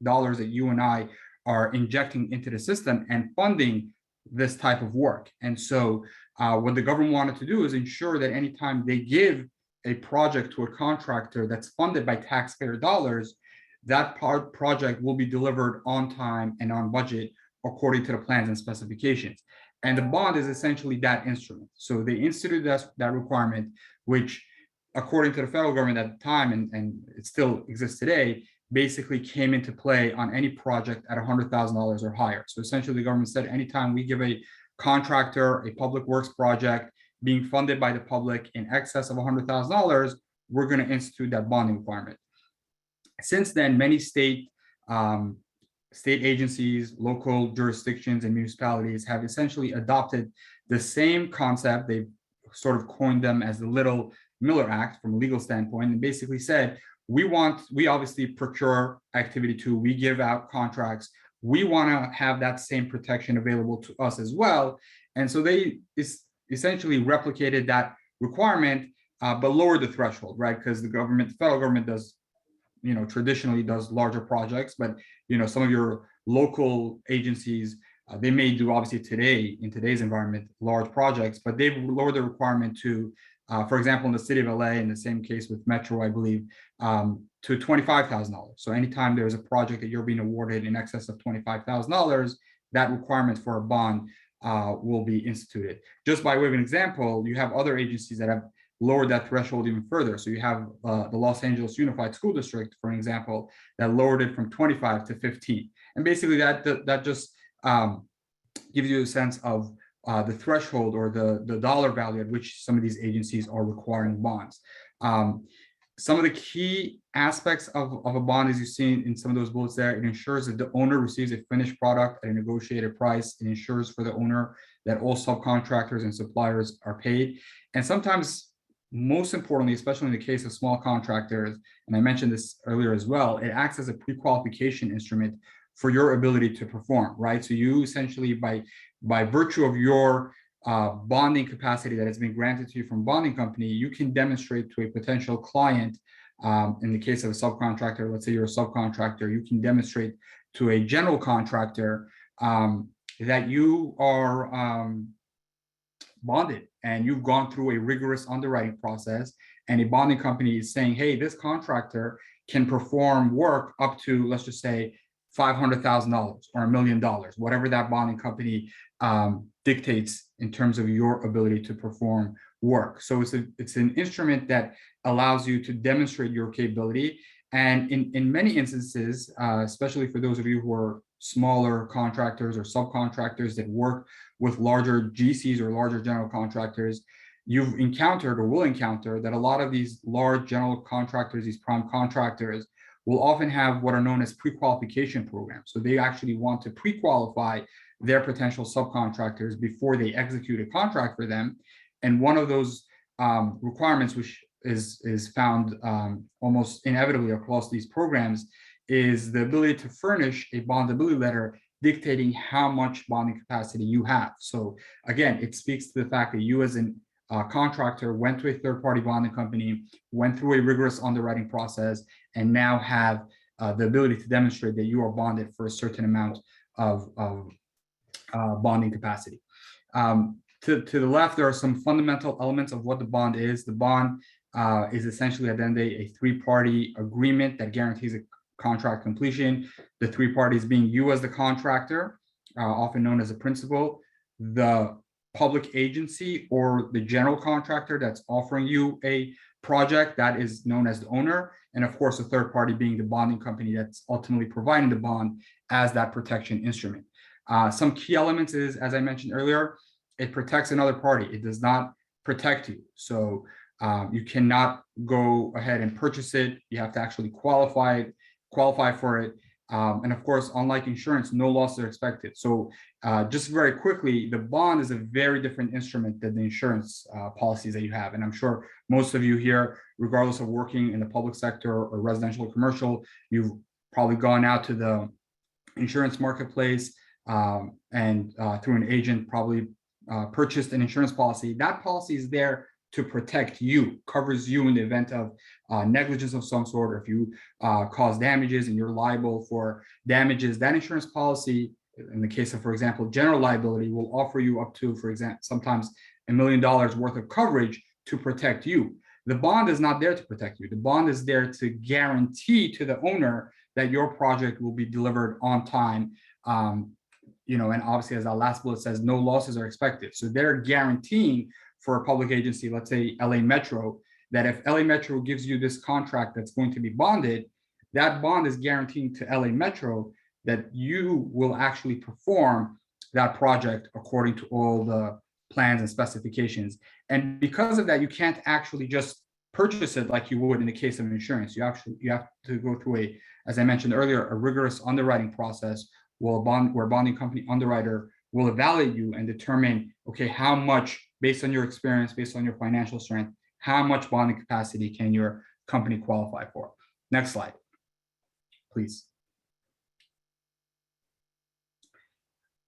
dollars that you and I are injecting into the system and funding this type of work. And so what the government wanted to do is ensure that anytime they give a project to a contractor that's funded by taxpayer dollars, that project will be delivered on time and on budget according to the plans and specifications. And the bond is essentially that instrument. So they instituted that requirement, which according to the federal government at the time, and it still exists today, basically came into play on any project at $100,000 or higher. So essentially the government said, anytime we give a contractor a public works project being funded by the public in excess of $100,000, we're going to institute that bonding requirement. Since then, many state agencies, local jurisdictions, and municipalities have essentially adopted the same concept. They've sort of coined them as the Little Miller Act from a legal standpoint, and basically said, we obviously procure activity too, we give out contracts, we want to have that same protection available to us as well. And so they essentially replicated that requirement, but lowered the threshold, right? Because the federal government does, traditionally does larger projects, but some of your local agencies, they may do obviously in today's environment, large projects, but they've lowered the requirement to, for example, in the city of LA, in the same case with Metro, I believe, to $25,000. So anytime there's a project that you're being awarded in excess of $25,000, that requirement for a bond will be instituted. Just by way of an example, you have other agencies that have lowered that threshold even further. So you have the Los Angeles Unified School District, for an example, that lowered it from 25 to 15. And basically that just gives you a sense of the threshold or the dollar value at which some of these agencies are requiring bonds. Some of the key aspects of a bond, as you've seen in some of those bullets there, it ensures that the owner receives a finished product at a negotiated price. It ensures for the owner that all subcontractors and suppliers are paid. And sometimes, most importantly, especially in the case of small contractors, and I mentioned this earlier as well, it acts as a pre-qualification instrument for your ability to perform, right? So you essentially, by virtue of your bonding capacity that has been granted to you from bonding company, you can demonstrate to a potential client, in the case of a subcontractor, let's say you're a subcontractor, you can demonstrate to a general contractor that you are bonded and you've gone through a rigorous underwriting process, and a bonding company is saying, hey, this contractor can perform work up to, let's just say, $500,000 or $1 million, whatever that bonding company dictates in terms of your ability to perform work. So it's an instrument that allows you to demonstrate your capability. And in many instances, especially for those of you who are smaller contractors or subcontractors that work with larger GCs or larger general contractors, you've encountered or will encounter that a lot of these large general contractors, these prime contractors, will often have what are known as pre-qualification programs. So they actually want to pre-qualify their potential subcontractors before they execute a contract for them. And one of those requirements, which is found almost inevitably across these programs, is the ability to furnish a bondability letter dictating how much bonding capacity you have. So again, it speaks to the fact that you as a contractor went to a third-party bonding company, went through a rigorous underwriting process, and now have the ability to demonstrate that you are bonded for a certain amount of bonding capacity. To the left, there are some fundamental elements of what the bond is. The bond is essentially at the end of the day a three-party agreement that guarantees a contract completion. The three parties being you as the contractor, often known as a principal, the public agency or the general contractor that's offering you a project, that is known as the owner, and of course, the third party being the bonding company that's ultimately providing the bond as that protection instrument. Some key elements is, as I mentioned earlier, it protects another party. It does not protect you. So you cannot go ahead and purchase it. You have to actually qualify for it. And of course, unlike insurance, no losses are expected. So just very quickly, the bond is a very different instrument than the insurance policies that you have. And I'm sure most of you here, regardless of working in the public sector or residential or commercial, you've probably gone out to the insurance marketplace and through an agent probably purchased an insurance policy. That policy is there to protect you, covers you in the event of negligence of some sort, or if you cause damages and you're liable for damages. That insurance policy, in the case of, for example, general liability, will offer you up to, for example, sometimes $1 million worth of coverage to protect you. The bond is not there to protect you. The bond is there to guarantee to the owner that your project will be delivered on time. And obviously, as that last bullet says, no losses are expected. So they're guaranteeing for a public agency, let's say LA Metro, that if LA Metro gives you this contract that's going to be bonded, that bond is guaranteeing to LA Metro that you will actually perform that project according to all the plans and specifications. And because of that, you can't actually just purchase it like you would in the case of insurance. You have to go through as I mentioned earlier, a rigorous underwriting process where a bonding company underwriter will evaluate you and determine, okay, how much, based on your experience, based on your financial strength, how much bonding capacity can your company qualify for? Next slide, please.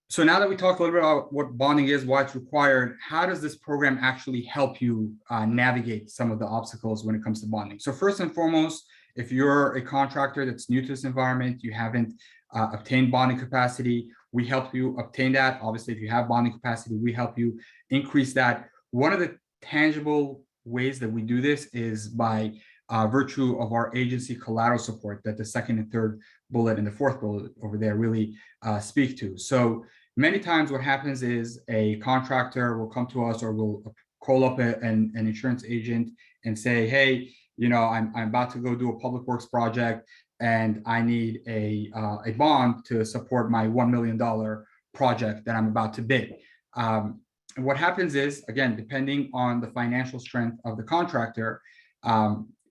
So now that we talked a little bit about what bonding is, why it's required, how does this program actually help you navigate some of the obstacles when it comes to bonding? So first and foremost, if you're a contractor that's new to this environment, you haven't obtained bonding capacity, we help you obtain that. Obviously, if you have bonding capacity, we help you increase that. One of the tangible ways that we do this is by virtue of our agency collateral support that the second and third bullet and the fourth bullet over there really speak to. So many times what happens is a contractor will come to us or will call up an insurance agent and say, hey, I'm about to go do a public works project and I need a bond to support my $1 million project that I'm about to bid. What happens is, again, depending on the financial strength of the contractor,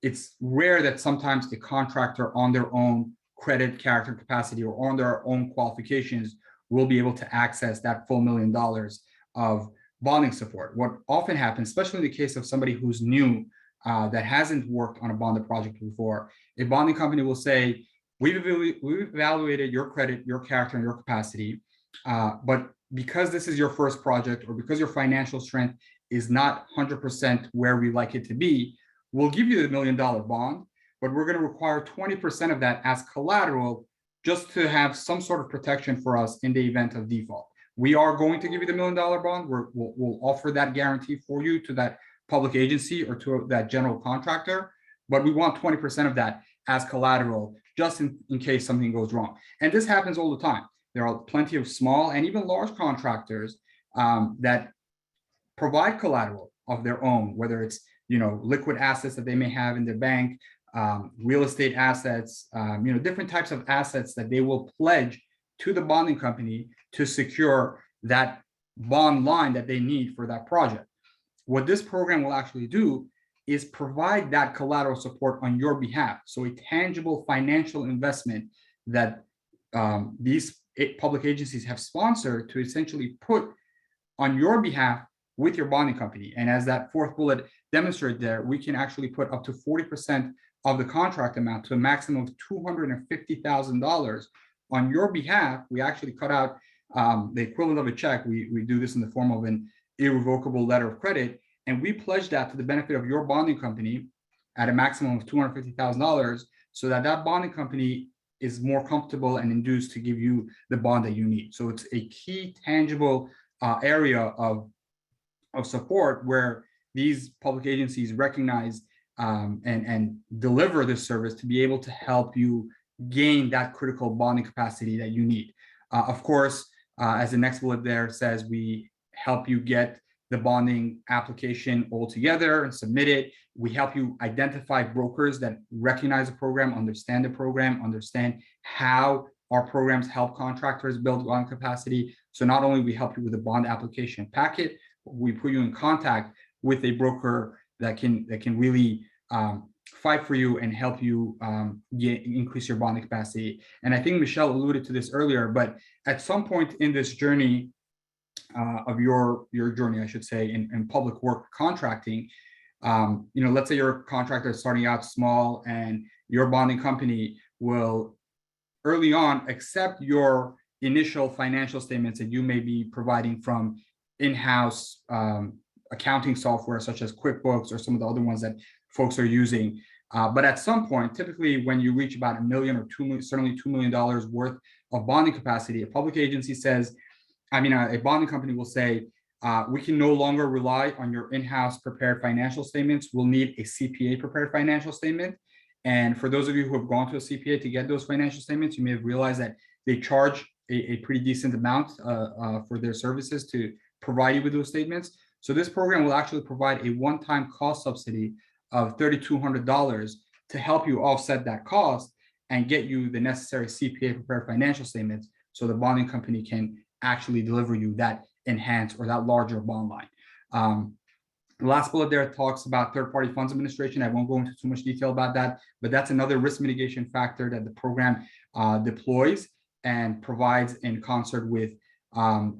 it's rare that sometimes the contractor on their own credit, character, capacity, or on their own qualifications will be able to access that full $1 million of bonding support. What often happens, especially in the case of somebody who's new, that hasn't worked on a bonded project before, a bonding company will say, we've evaluated your credit, your character, and your capacity, but because this is your first project, or because your financial strength is not 100% where we like it to be, we'll give you the $1 million bond, but we're going to require 20% of that as collateral just to have some sort of protection for us in the event of default. We are going to give you the $1 million bond. We'll offer that guarantee for you to that public agency or to that general contractor, but we want 20% of that as collateral just in case something goes wrong. And this happens all the time. There are plenty of small and even large contractors that provide collateral of their own, whether it's liquid assets that they may have in their bank, real estate assets, different types of assets that they will pledge to the bonding company to secure that bond line that they need for that project. What this program will actually do is provide that collateral support on your behalf. So a tangible financial investment that these public agencies have sponsored to essentially put on your behalf with your bonding company. And as that fourth bullet demonstrated there, we can actually put up to 40% of the contract amount to a maximum of $250,000 on your behalf. We actually cut out the equivalent of a check. We do this in the form of an irrevocable letter of credit, and we pledge that to the benefit of your bonding company at a maximum of $250,000, so that that bonding company is more comfortable and induced to give you the bond that you need. So it's a key tangible area of support where these public agencies recognize and deliver this service to be able to help you gain that critical bonding capacity that you need. Of course, as the next bullet there says, we help you get the bonding application all together and submit it. We help you identify brokers that recognize the program, understand the program, understand how our programs help contractors build bond capacity. So not only we help you with the bond application packet, we put you in contact with a broker that can really fight for you and help you increase your bonding capacity. And I think Michelle alluded to this earlier, but at some point in this journey of your journey, I should say, in public work contracting, let's say your contractor is starting out small and your bonding company will early on accept your initial financial statements that you may be providing from in-house accounting software such as QuickBooks or some of the other ones that folks are using. But at some point, typically when you reach about $1 million or $2 million, certainly $2 million worth of bonding capacity, a public agency says, a bonding company will say, we can no longer rely on your in-house prepared financial statements. We'll need a CPA prepared financial statement. And for those of you who have gone to a CPA to get those financial statements, you may have realized that they charge a pretty decent amount for their services to provide you with those statements. So this program will actually provide a one-time cost subsidy of $3,200 to help you offset that cost and get you the necessary CPA prepared financial statements so the bonding company can actually deliver you that enhanced or that larger bond line. The last bullet there talks about third-party funds administration. I won't go into too much detail about that, but that's another risk mitigation factor that the program deploys and provides in concert with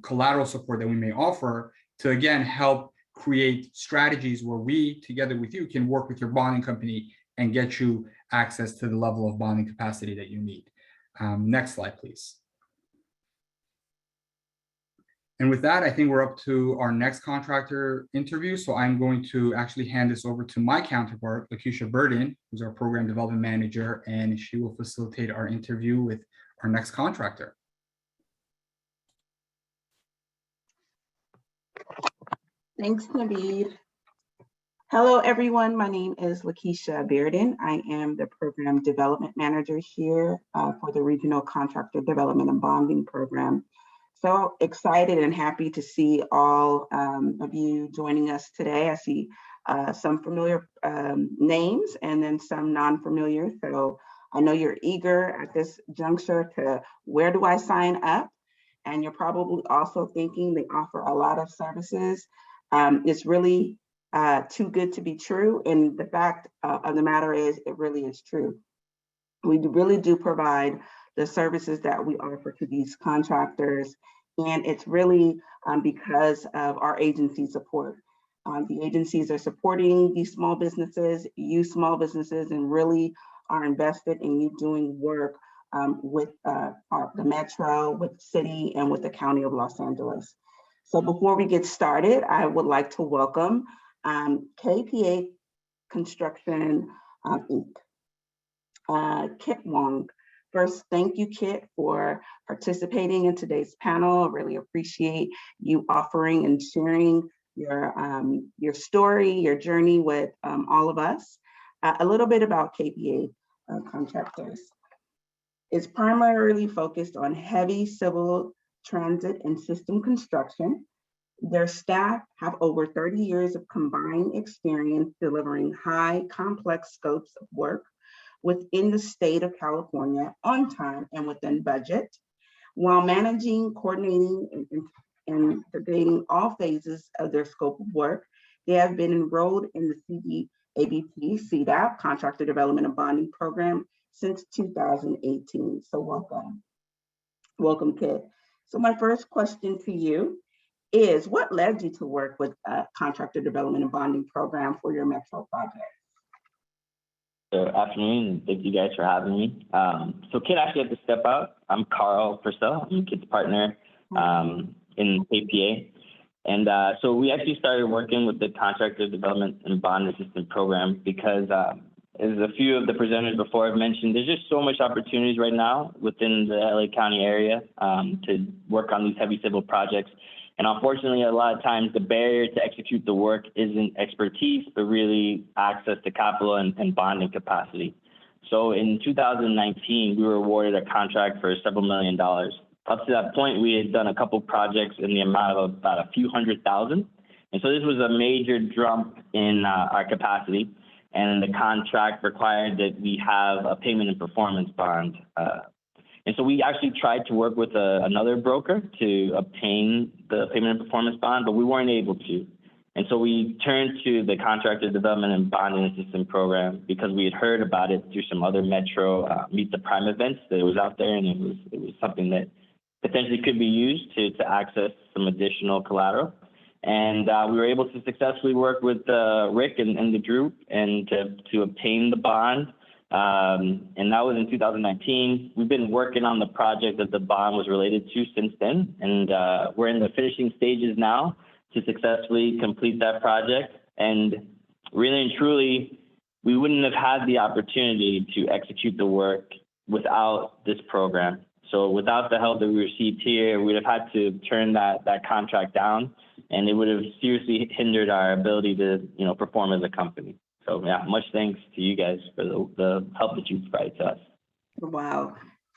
collateral support that we may offer to, again, help create strategies where we, together with you, can work with your bonding company and get you access to the level of bonding capacity that you need. Next slide, please. And with that, I think we're up to our next contractor interview. So I'm going to actually hand this over to my counterpart, Lakeisha Burden, who's our program development manager, and she will facilitate our interview with our next contractor. Thanks, Naveed. Hello, everyone. My name is Lakeisha Bearden. I am the program development manager here for the Regional Contractor Development and Bonding Program. So excited and happy to see all of you joining us today. I see some familiar names and then some non-familiar. So I know you're eager at this juncture to where do I sign up? And you're probably also thinking they offer a lot of services. It's really too good to be true. And the fact of the matter is, it really is true. We really do provide the services that we offer to these contractors. And it's really because of our agency support. The agencies are supporting these small businesses, you small businesses, and really are invested in you doing work with the Metro, with the city, and with the County of Los Angeles. So before we get started, I would like to welcome Kpa Construction Inc. Kit Wong. First, thank you, Kit, for participating in today's panel. I really appreciate you offering and sharing your story, your journey with all of us. A little bit about Kpa Contractors. It's primarily focused on heavy civil, transit, and system construction. Their staff have over 30 years of combined experience delivering high, complex scopes of work within the state of California on time and within budget, while managing, coordinating, and debating all phases of their scope of work. They have been enrolled in the CDABP, CDAP, Contractor Development and Bonding Program since 2018. So welcome. Welcome, Kit. So my first question to you is, what led you to work with Contractor Development and Bonding Program for your Metro project? Good afternoon. Thank you guys for having me. So Kit actually had to step out. I'm Carl Purcell. I'm Kit's partner in KPA. And so we actually started working with the Contractor Development and Bond Assistance Program because as a few of the presenters before I've mentioned, there's just so much opportunities right now within the LA County area to work on these heavy civil projects. And unfortunately, a lot of times the barrier to execute the work isn't expertise, but really access to capital and bonding capacity. So in 2019, we were awarded a contract for several $1 million. Up to that point, we had done a couple projects in the amount of about a few $100,000. And so this was a major jump in our capacity. And the contract required that we have a payment and performance bond. And so we actually tried to work with another broker to obtain the payment and performance bond, but we weren't able to. And so we turned to the Contractor Development and Bonding Assistance Program because we had heard about it through some other Metro Meet the Prime events that was out there, and it was something that potentially could be used to access some additional collateral. And we were able to successfully work with Rick and the group and to obtain the bond. And that was in 2019. We've been working on the project that the bond was related to since then. And we're in the finishing stages now to successfully complete that project. And really and truly, we wouldn't have had the opportunity to execute the work without this program. So without the help that we received here, we'd have had to turn that contract down, and it would have seriously hindered our ability to, perform as a company. So yeah, much thanks to you guys for the help that you provided to us. Wow,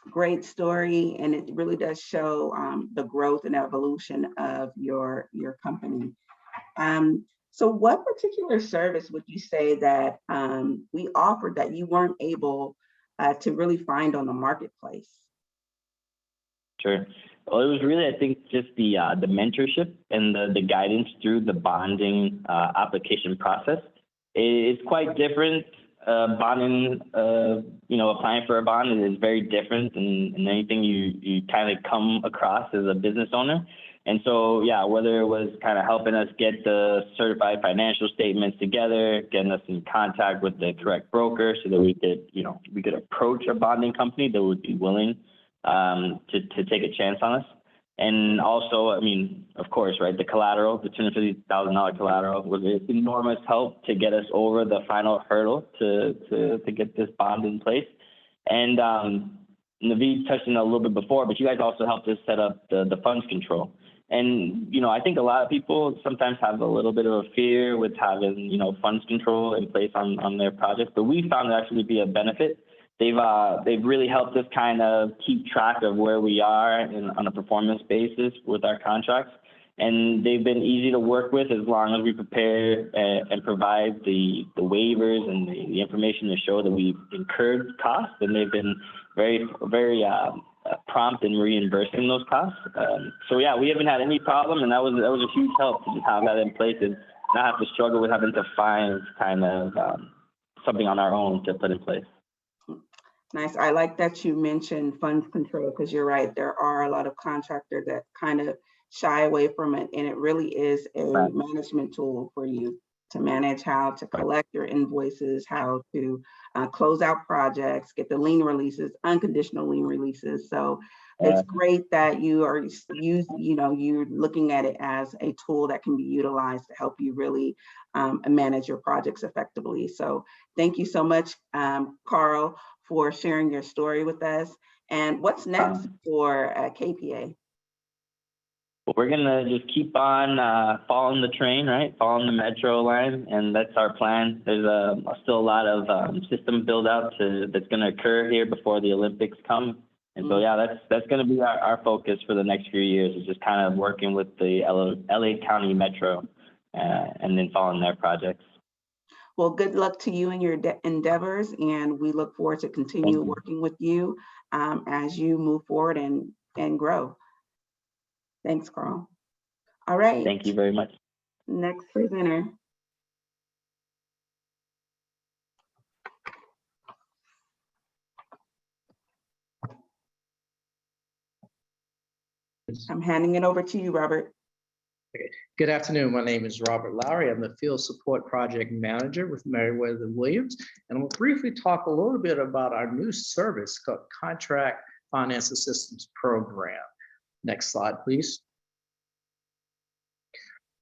great story, and it really does show the growth and evolution of your company. So what particular service would you say that we offered that you weren't able to really find on the marketplace? Sure. Well, it was really, I think, just the mentorship and the guidance through the bonding application process. It's quite different. Bonding, applying for a bond is very different than anything you kind of come across as a business owner. And so, yeah, whether it was kind of helping us get the certified financial statements together, getting us in contact with the correct broker so that we could approach a bonding company that would be willing to take a chance on us. And also, of course, right, the collateral, the $250,000 collateral was an enormous help to get us over the final hurdle to get this bond in place. And Naveed touched on it a little bit before, but you guys also helped us set up the funds control. And, I think a lot of people sometimes have a little bit of a fear with having, funds control in place on their projects, but we found it actually to be a benefit they've really helped us kind of keep track of where we are on a performance basis with our contracts. And they've been easy to work with as long as we prepare and provide the waivers and the information to show that we've incurred costs. And they've been very prompt in reimbursing those costs. So yeah, we haven't had any problem, and that was a huge help to just have that in place and not have to struggle with having to find kind of something on our own to put in place. Nice. I like that you mentioned funds control, because you're right. There are a lot of contractors that kind of shy away from it, and it really is a management tool for you to manage how to collect your invoices, how to close out projects, get the lien releases, unconditional lien releases. So it's great that you are you're looking at it as a tool that can be utilized to help you really manage your projects effectively. So thank you so much, Carl, for sharing your story with us. And what's next for Kpa? We're gonna just keep on following the train, right? Following the metro line, and that's our plan. There's still a lot of system build out that's gonna occur here before the Olympics come. And so yeah, that's gonna be our focus for the next few years, is just kind of working with the LA County Metro and then following their projects. Well, good luck to you in your endeavors, and we look forward to continue working with you as you move forward and grow. Thanks, Carl. All right. Thank you very much. Next presenter. I'm handing it over to you, Robert. Okay. Good afternoon. My name is Robert Lowry. I'm the Field Support Project Manager with Meriwether Williams. And I'm going to briefly talk a little bit about our new service called Contract Finance Assistance Program. Next slide, please.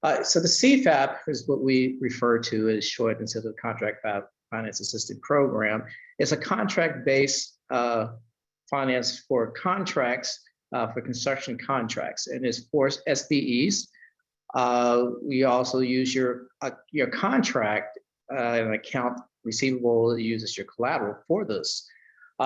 So the CFAP is what we refer to as short instead of Contract Finance Assistance Program. It's a contract-based finance for contracts, for construction contracts, and it's for SBEs. We also use your contract and account receivable to use as your collateral for this.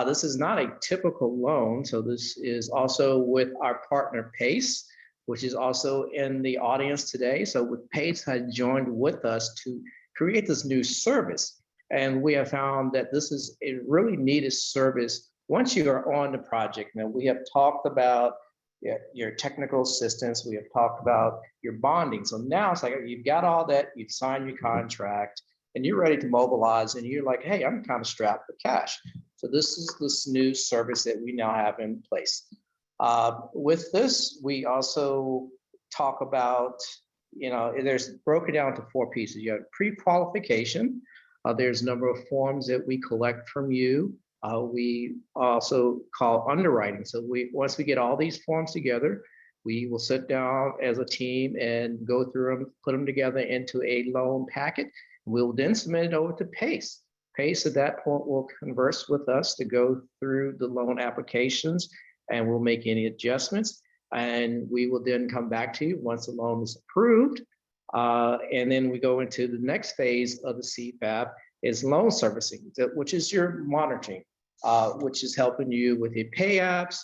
This is not a typical loan, so this is also with our partner PACE, which is also in the audience today. So with PACE had joined with us to create this new service, and we have found that this is a really needed service once you are on the project. Now, we have talked about your technical assistance, we have talked about your bonding. So now it's like you've got all that, you've signed your contract, and you're ready to mobilize, and you're like, hey, I'm kind of strapped for cash. So this is this new service that we now have in place. With this, we also talk about, there's broken down to 4 pieces. You have pre-qualification. There's a number of forms that we collect from you. We also call underwriting. So once we get all these forms together, we will sit down as a team and go through them, put them together into a loan packet. We'll then submit it over to PACE. PACE at that point will converse with us to go through the loan applications, and we'll make any adjustments. And we will then come back to you once the loan is approved. And then we go into the next phase of the CFAP is loan servicing, which is your monitoring, which is helping you with your pay apps,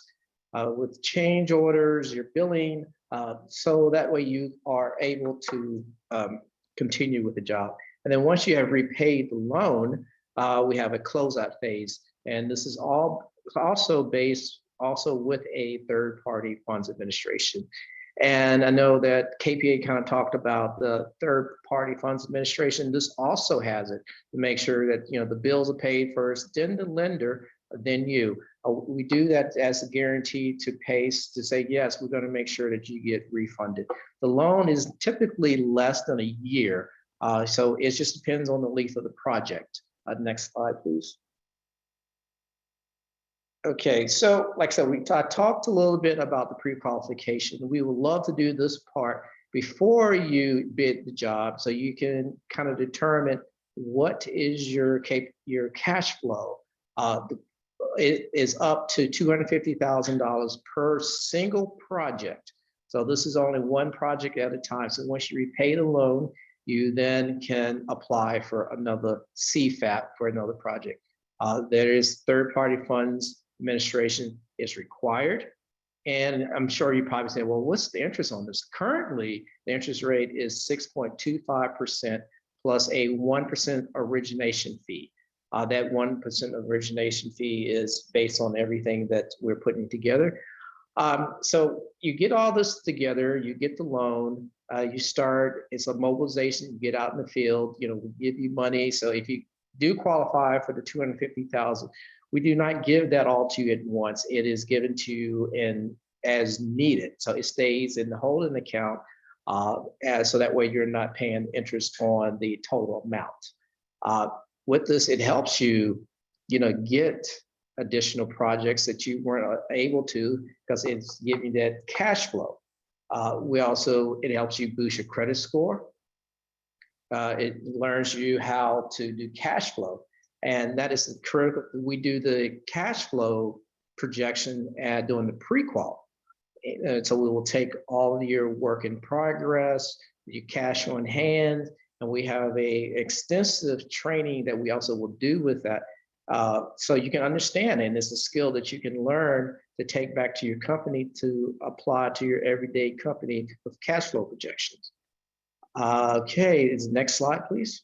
with change orders, your billing, so that way you are able to continue with the job. And then once you have repaid the loan, we have a closeout phase. And this is all also based with a third-party funds administration. And I know that Kpa kind of talked about the third-party funds administration. This also has it to make sure that the bills are paid first, then the lender, then you. We do that as a guarantee to PACE to say, yes, we're going to make sure that you get refunded. The loan is typically less than a year, so it just depends on the length of the project. Next slide, please. Okay, so like I said, we talked a little bit about the pre-qualification. We would love to do this part before you bid the job, so you can kind of determine what is your cash flow. It is up to $250,000 per single project. So this is only one project at a time. So once you repay the loan, you then can apply for another CFAP for another project. There is third-party funds administration is required. And I'm sure you probably say, well, what's the interest on this? Currently, the interest rate is 6.25% plus a 1% origination fee. That 1% origination fee is based on everything that we're putting together. So you get all this together, you get the loan, you start, it's a mobilization, you get out in the field, we give you money. So if you do qualify for the 250,000, we do not give that all to you at once. It is given to you as needed. So it stays in the holding account, so that way you're not paying interest on the total amount. With this, it helps you, get additional projects that you weren't able to, because it's giving you that cash flow. It helps you boost your credit score. It learns you how to do cash flow. And that is critical. We do the cash flow projection during the pre-qual. So we will take all of your work in progress, your cash on hand, and we have a extensive training that we also will do with that. So you can understand, and it's a skill that you can learn to take back to your company to apply to your everyday company with cash flow projections. Okay, next slide, please.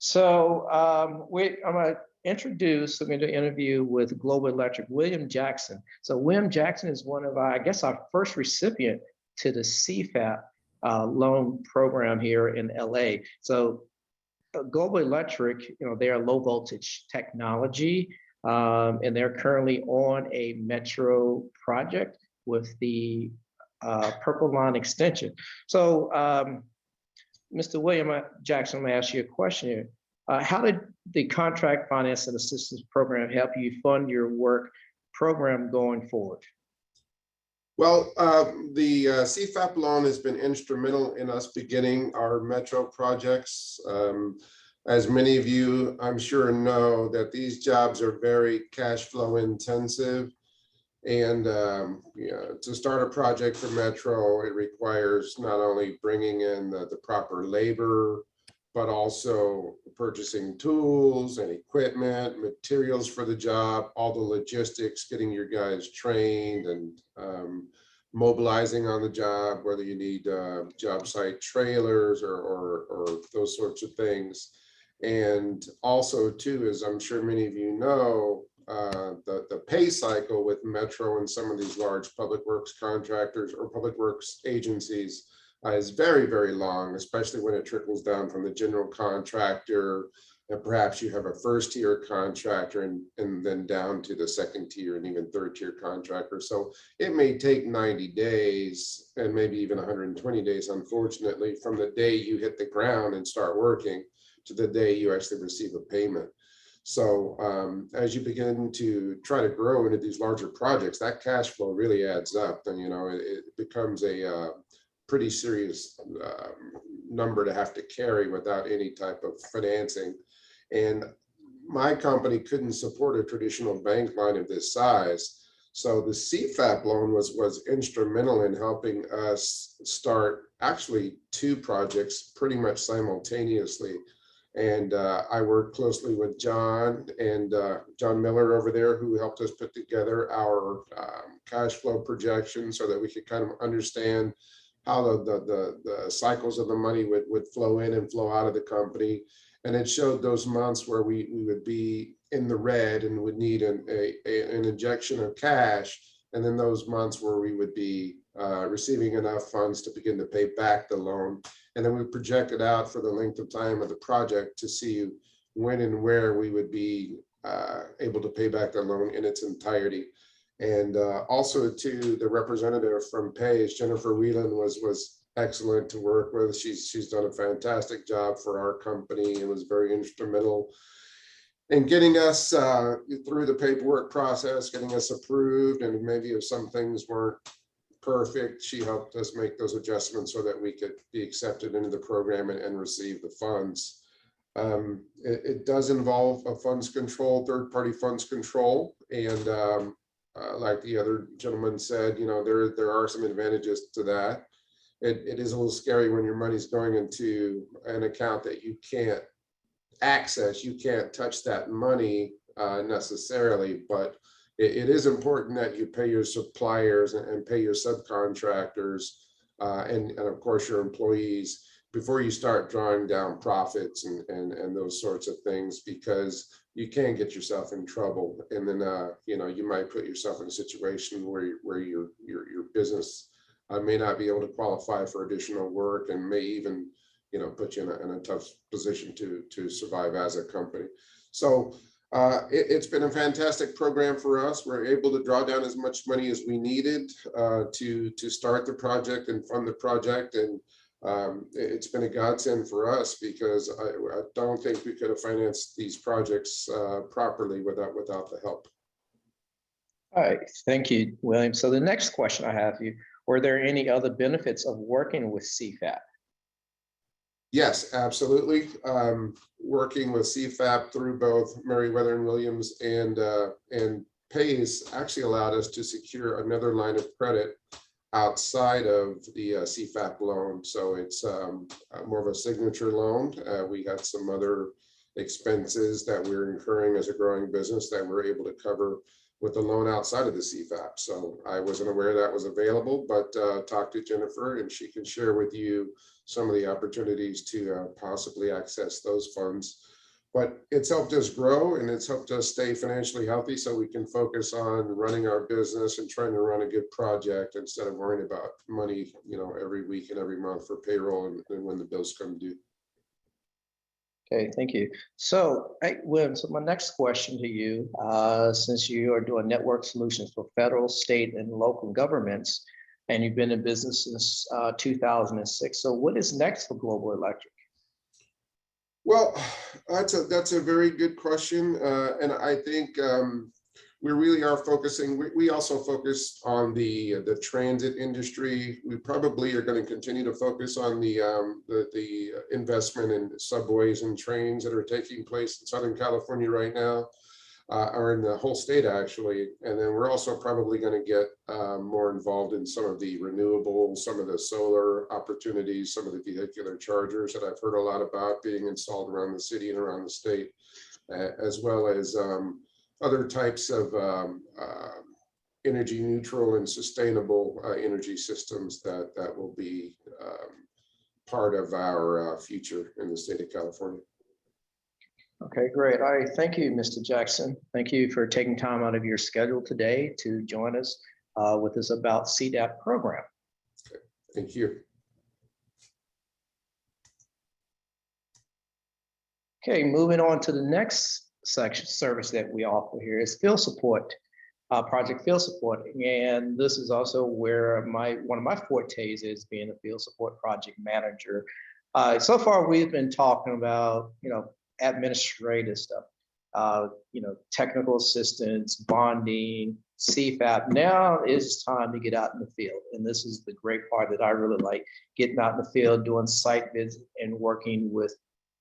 So I'm going to interview with Global Electric, William Jackson. So William Jackson is one of our first recipient to the Cfat loan program here in LA. So Global Electric, they are low voltage technology, and they're currently on a metro project with the Purple Line extension. So Mr. William Jackson, I'm going to ask you a question here. How did the Contract Finance and Assistance Program help you fund your work program going forward? Well, the CFAP loan has been instrumental in us beginning our metro projects. As many of you, I'm sure, know that these jobs are very cash flow intensive. And to start a project for metro, it requires not only bringing in the proper labor, but also purchasing tools and equipment, materials for the job, all the logistics, getting your guys trained and mobilizing on the job, whether you need job site trailers or those sorts of things. And also too, as I'm sure many of you know, the pay cycle with metro and some of these large public works contractors or public works agencies is very, very long, especially when it trickles down from the general contractor, and perhaps you have a first tier contractor and then down to the second tier and even third tier contractor. So it may take 90 days and maybe even 120 days, unfortunately, from the day you hit the ground and start working to the day you actually receive a payment. So as you begin to try to grow into these larger projects, that cash flow really adds up, and it becomes a pretty serious number to have to carry without any type of financing. And my company couldn't support a traditional bank line of this size. So the CFAP loan was instrumental in helping us start actually 2 projects pretty much simultaneously. And I worked closely with John and John Miller over there, who helped us put together our cash flow projections so that we could kind of understand how the cycles of the money would flow in and flow out of the company. And it showed those months where we would be in the red and would need an injection of cash. And then those months where we would be receiving enough funds to begin to pay back the loan. And then we projected out for the length of time of the project to see when and where we would be able to pay back the loan in its entirety. And also to the representative from PACE, Jennifer Whelan, was excellent to work with. She's done a fantastic job for our company and was very instrumental in getting us through the paperwork process, getting us approved. And maybe if some things weren't perfect, she helped us make those adjustments so that we could be accepted into the program and receive the funds. It does involve a funds control, third-party funds control. And like the other gentleman said, there are some advantages to that. It is a little scary when your money's going into an account that you can't access. You can't touch that money necessarily, but it is important that you pay your suppliers and pay your subcontractors and of course your employees before you start drawing down profits and those sorts of things, because you can get yourself in trouble, and then you might put yourself in a situation where your business may not be able to qualify for additional work, and may even put you in a tough position to survive as a company. So it's been a fantastic program for us. We're able to draw down as much money as we needed to start the project and fund the project, and it's been a godsend for us, because I don't think we could have financed these projects properly without the help. All right, thank you, William. So the next question I have for you, were there any other benefits of working with CFAP? Yes, absolutely. Working with CFAP through both Meriwether and Williams and PACE actually allowed us to secure another line of credit outside of the CFAP loan. So it's more of a signature loan. We had some other expenses that we're incurring as a growing business that we're able to cover with the loan outside of the CFAP. So I wasn't aware that was available, but talk to Jennifer and she can share with you some of the opportunities to possibly access those funds. But it's helped us grow and it's helped us stay financially healthy so we can focus on running our business and trying to run a good project instead of worrying about money, every week and every month for payroll and when the bills come due. Okay, thank you. So, William, so my next question to you, since you are doing network solutions for federal, state, and local governments, and you've been in business since 2006, so what is next for Global Electric? Well, that's a very good question, and I think we really are focusing. We also focus on the transit industry. We probably are going to continue to focus on the investment in subways and trains that are taking place in Southern California right now, or in the whole state actually. And then we're also probably going to get more involved in some of the renewables, some of the solar opportunities, some of the vehicular chargers that I've heard a lot about being installed around the city and around the state, as well as other types of energy neutral and sustainable energy systems that will be part of our future in the state of California. Okay, great. All right, thank you, Mr. Jackson. Thank you for taking time out of your schedule today to join us with this About CDABP program. Okay, thank you. Okay, moving on to the next section service that we offer here is field support, project field support. And this is also where one of my fortes is, being a field support project manager. So far, we've been talking about, administrative stuff, technical assistance, bonding, CFAP. Now it's time to get out in the field. And this is the great part that I really like, getting out in the field, doing site visits and working with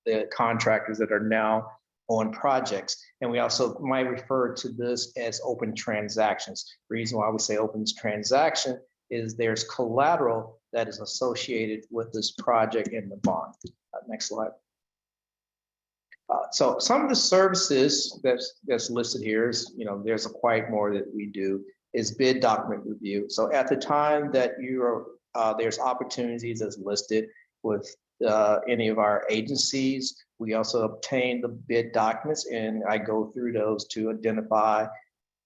the contractors that are now on projects. And we also might refer to this as open transactions. The reason why we say open transaction is there's collateral that is associated with this project in the bond. Next slide. So some of the services that's listed here is, there's quite more that we do, is bid document review. So at the time that there's opportunities as listed with any of our agencies, we also obtain the bid documents, and I go through those to identify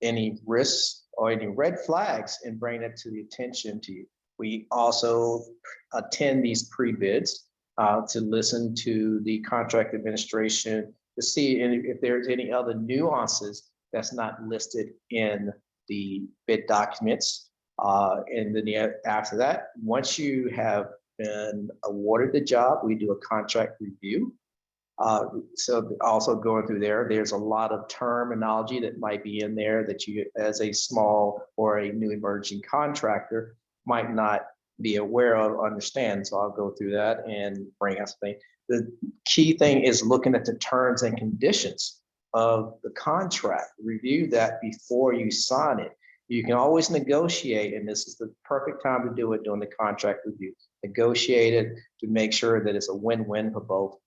any risks or any red flags and bring it to the attention to you. We also attend these pre-bids to listen to the contract administration to see if there's any other nuances that's not listed in the bid documents. And then after that, once you have been awarded the job, we do a contract review. So also going through there's a lot of terminology that might be in there that you, as a small or a new emerging contractor, might not be aware of, understand. So I'll go through that and bring us things. The key thing is looking at the terms and conditions of the contract. Review that before you sign it. You can always negotiate, and this is the perfect time to do it during the contract review. Negotiate it to make sure that it's a win-win for both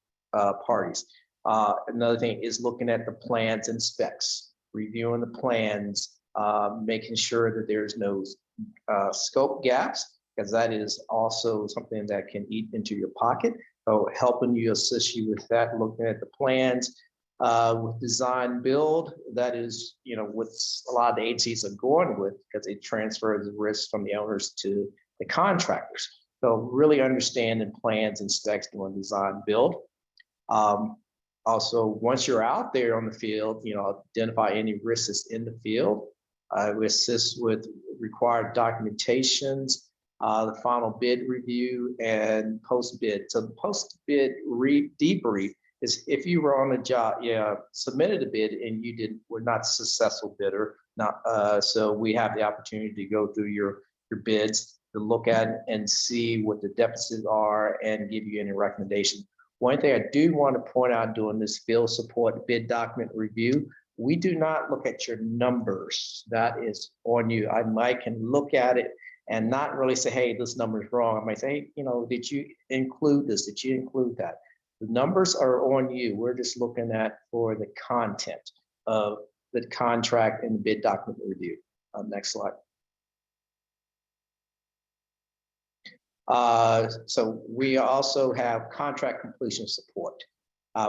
parties. Another thing is looking at the plans and specs, reviewing the plans, making sure that there's no scope gaps, because that is also something that can eat into your pocket. So helping you, assist you with that, looking at the plans, with design build, that is, what a lot of the agencies are going with, because it transfers the risk from the owners to the contractors. So really understanding plans and specs doing design build. Also, once you're out there on the field, identify any risks in the field. We assist with required documentations, the final bid review, and post-bid. So the post-bid debrief is if you were on a job, submitted a bid and you were not a successful bidder. So we have the opportunity to go through your bids, to look at it and see what the deficits are and give you any recommendation. One thing I do want to point out during this field support bid document review, we do not look at your numbers. That is on you. I might can look at it and not really say, hey, this number is wrong. I might say, hey, did you include this? Did you include that? The numbers are on you. We're just looking at for the content of the contract and the bid document review. Next slide. So we also have contract completion support.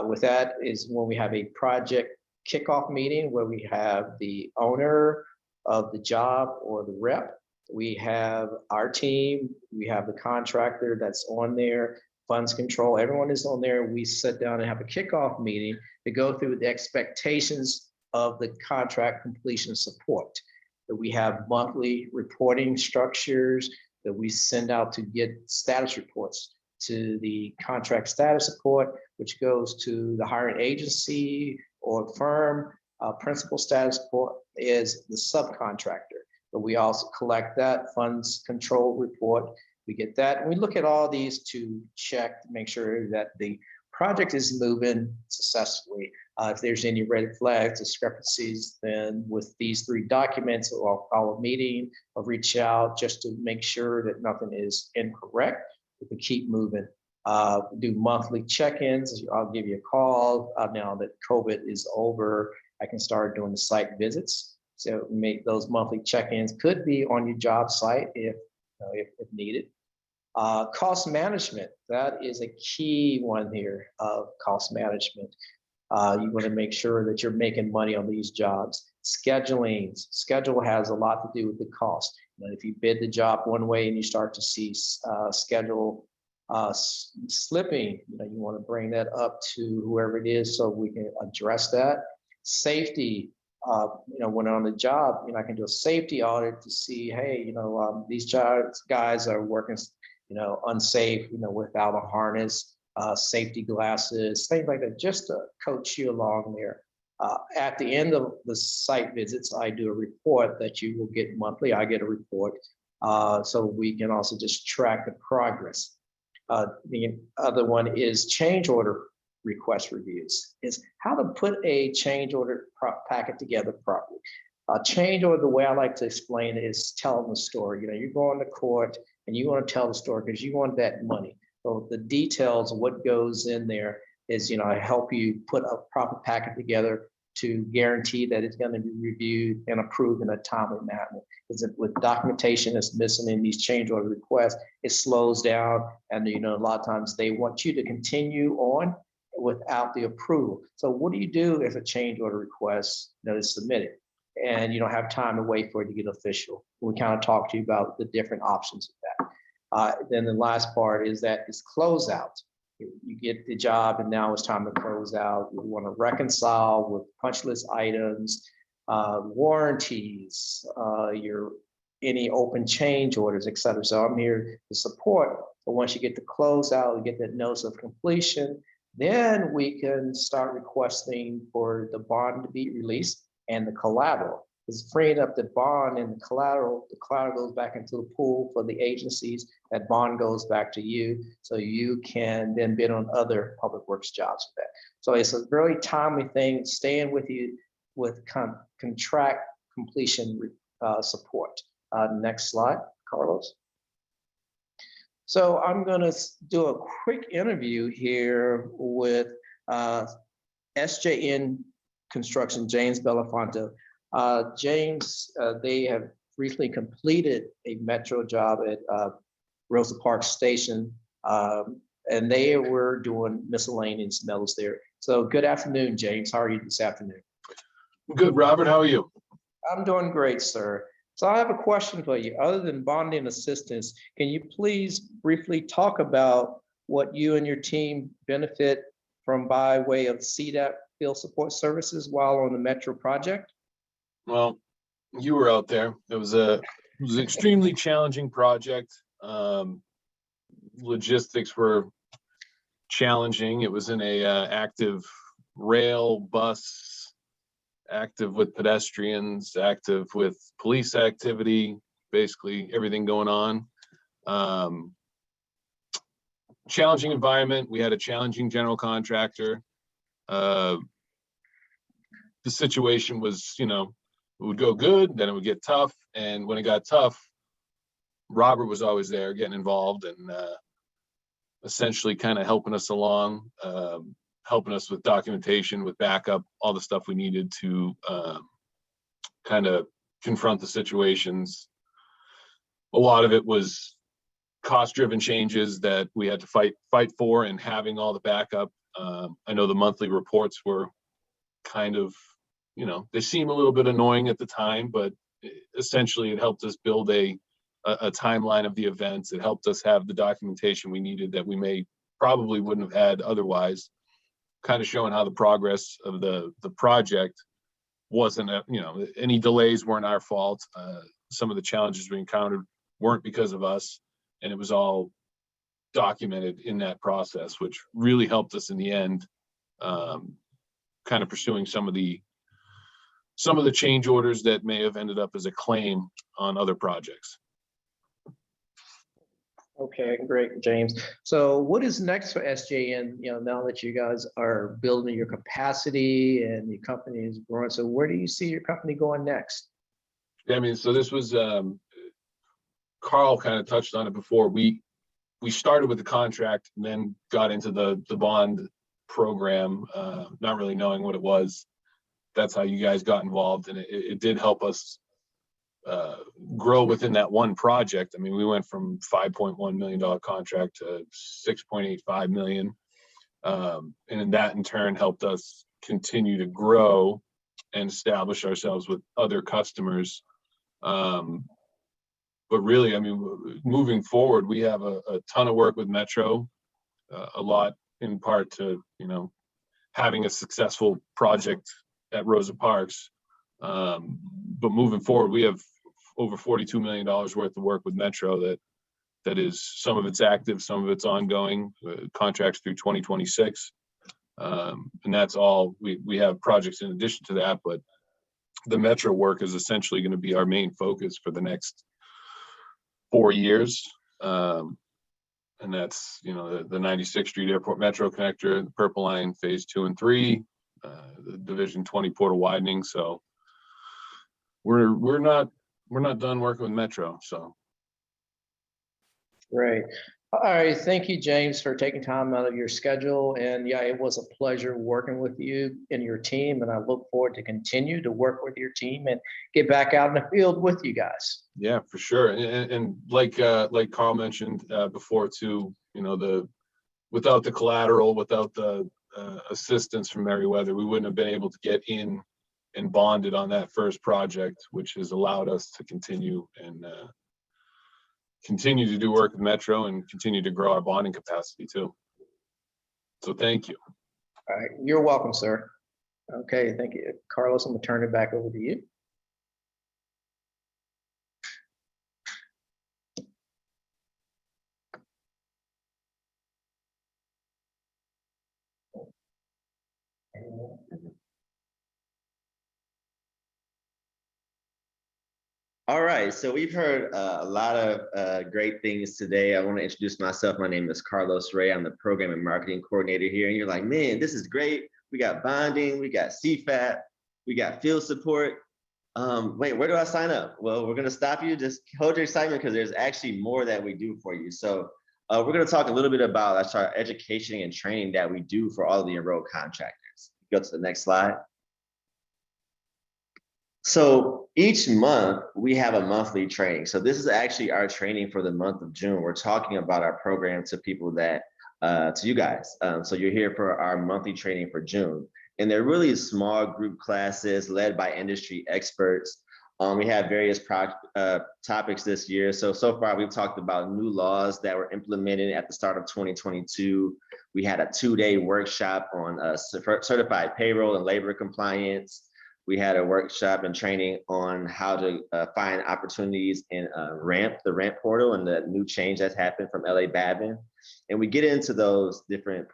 With that is when we have a project kickoff meeting where we have the owner of the job or the rep. We have our team, we have the contractor that's on there, funds control, everyone is on there. We sit down and have a kickoff meeting to go through the expectations of the contract completion support. That we have monthly reporting structures that we send out to get status reports to the contract status report, which goes to the hiring agency or firm. Principal status report is the subcontractor. But we also collect that funds control report. We get that, and we look at all these to check to make sure that the project is moving successfully. If there's any red flags, discrepancies, then with these 3 documents, I'll call a meeting or reach out just to make sure that nothing is incorrect. We can keep moving. Do monthly check-ins. I'll give you a call now that COVID is over. I can start doing the site visits. So make those monthly check-ins. Could be on your job site if needed. Cost management, that is a key one here of cost management. You want to make sure that you're making money on these jobs. Scheduling, schedule has a lot to do with the cost. If you bid the job one way and you start to see schedule slipping, you want to bring that up to whoever it is so we can address that. Safety, when on the job, I can do a safety audit to see, hey, these guys are working, unsafe, without a harness, safety glasses, things like that, just to coach you along there. At the end of the site visits, I do a report that you will get monthly. I get a report, so we can also just track the progress. The other one is change order request reviews. Is how to put a change order packet together properly. Change order, the way I like to explain it is telling the story. You're going to court and you want to tell the story because you want that money. So the details of what goes in there is, I help you put a proper packet together to guarantee that it's going to be reviewed and approved in a timely manner. Because with documentation that's missing in these change order requests, it slows down, and a lot of times they want you to continue on without the approval. So what do you do if a change order request is submitted and you don't have time to wait for it to get official? We kind of talk to you about the different options of that. Then the last part is that it's closeout. You get the job and now it's time to close out. You want to reconcile with punch list items, warranties, any open change orders, et cetera. So I'm here to support. But once you get the closeout, you get that notice of completion, then we can start requesting for the bond to be released and the collateral. It's freeing up the bond and the collateral. The collateral goes back into the pool for the agencies. That bond goes back to you, so you can then bid on other public works jobs with that. So it's a very timely thing, staying with you with contract completion support. Next slide, Carlos. So I'm going to do a quick interview here with SJN Construction, James Belafonte. James, they have recently completed a Metro job at Rosa Parks Station, and they were doing miscellaneous metals there. So good afternoon, James. How are you this afternoon? Good, Robert. How are you? I'm doing great, sir. So I have a question for you. Other than bonding assistance, can you please briefly talk about what you and your team benefit from by way of CDAP field support services while on the Metro project? Well, you were out there. It was an extremely challenging project. Logistics were challenging. It was in a active rail, bus, active with pedestrians, active with police activity, basically everything going on. Challenging environment. We had a challenging general contractor. The situation was, it would go good, then it would get tough. And when it got tough, Robert was always there getting involved and essentially kind of helping us along, helping us with documentation, with backup, all the stuff we needed to kind of confront the situations. A lot of it was cost-driven changes that we had to fight for, and having all the backup. I know the monthly reports were kind of, they seem a little bit annoying at the time, but essentially it helped us build a timeline of the events. It helped us have the documentation we needed that we probably wouldn't have had otherwise, kind of showing how the progress of the project wasn't, any delays weren't our fault. Some of the challenges we encountered weren't because of us, and it was all documented in that process, which really helped us in the end, kind of pursuing some of the change orders that may have ended up as a claim on other projects. Okay, great, James. So what is next for SJN, now that you guys are building your capacity and your company is growing? So where do you see your company going next? Yeah, so this was, Carl kind of touched on it before. We started with the contract and then got into the bond program, not really knowing what it was. That's how you guys got involved, and it did help us grow within that one project. We went from $5.1 million contract to $6.85 million. And that in turn helped us continue to grow and establish ourselves with other customers. But really, moving forward, we have a ton of work with Metro, a lot in part to, having a successful project at Rosa Parks. But moving forward, we have over $42 million worth of work with Metro that is, some of it's active, some of it's ongoing, contracts through 2026. And that's all, we have projects in addition to that, but the Metro work is essentially going to be our main focus for the next 4 years. And that's, the 96th Street Airport Metro Connector, the Purple Line Phase 2 and 3, the Division 20 portal widening. So we're not done working with Metro. So Great. All right, thank you, James, for taking time out of your schedule. And yeah, it was a pleasure working with you and your team. And I look forward to continue to work with your team and get back out in the field with you guys. Yeah, for sure. And like Carl mentioned before too, without the collateral, without the assistance from Meriwether, we wouldn't have been able to get in and bonded on that first project, which has allowed us to continue to do work with Metro and continue to grow our bonding capacity too. So thank you. All right, you're welcome, sir. Okay, thank you. Carlos, I'm gonna turn it back over to you. All right, so we've heard a lot of great things today. I want to introduce myself. My name is Carlos Ray. I'm the Program and Marketing Coordinator here. And you're like, man, this is great. We got bonding, we got CFAP, we got field support. Wait, where do I sign up? Well, we're going to stop you. Just hold your excitement because there's actually more that we do for you. So we're going to talk a little bit about our education and training that we do for all of the enrolled contractors. Go to the next slide. So each month we have a monthly training. So this is actually our training for the month of June. We're talking about our program to people that, to you guys. So you're here for our monthly training for June. And they're really small group classes led by industry experts. We have various topics this year. So far we've talked about new laws that were implemented at the start of 2022. We had a 2-day workshop on certified payroll and labor compliance. We had a workshop and training on how to find opportunities in the RAMP portal and the new change that's happened from LA Babin. And we get into those different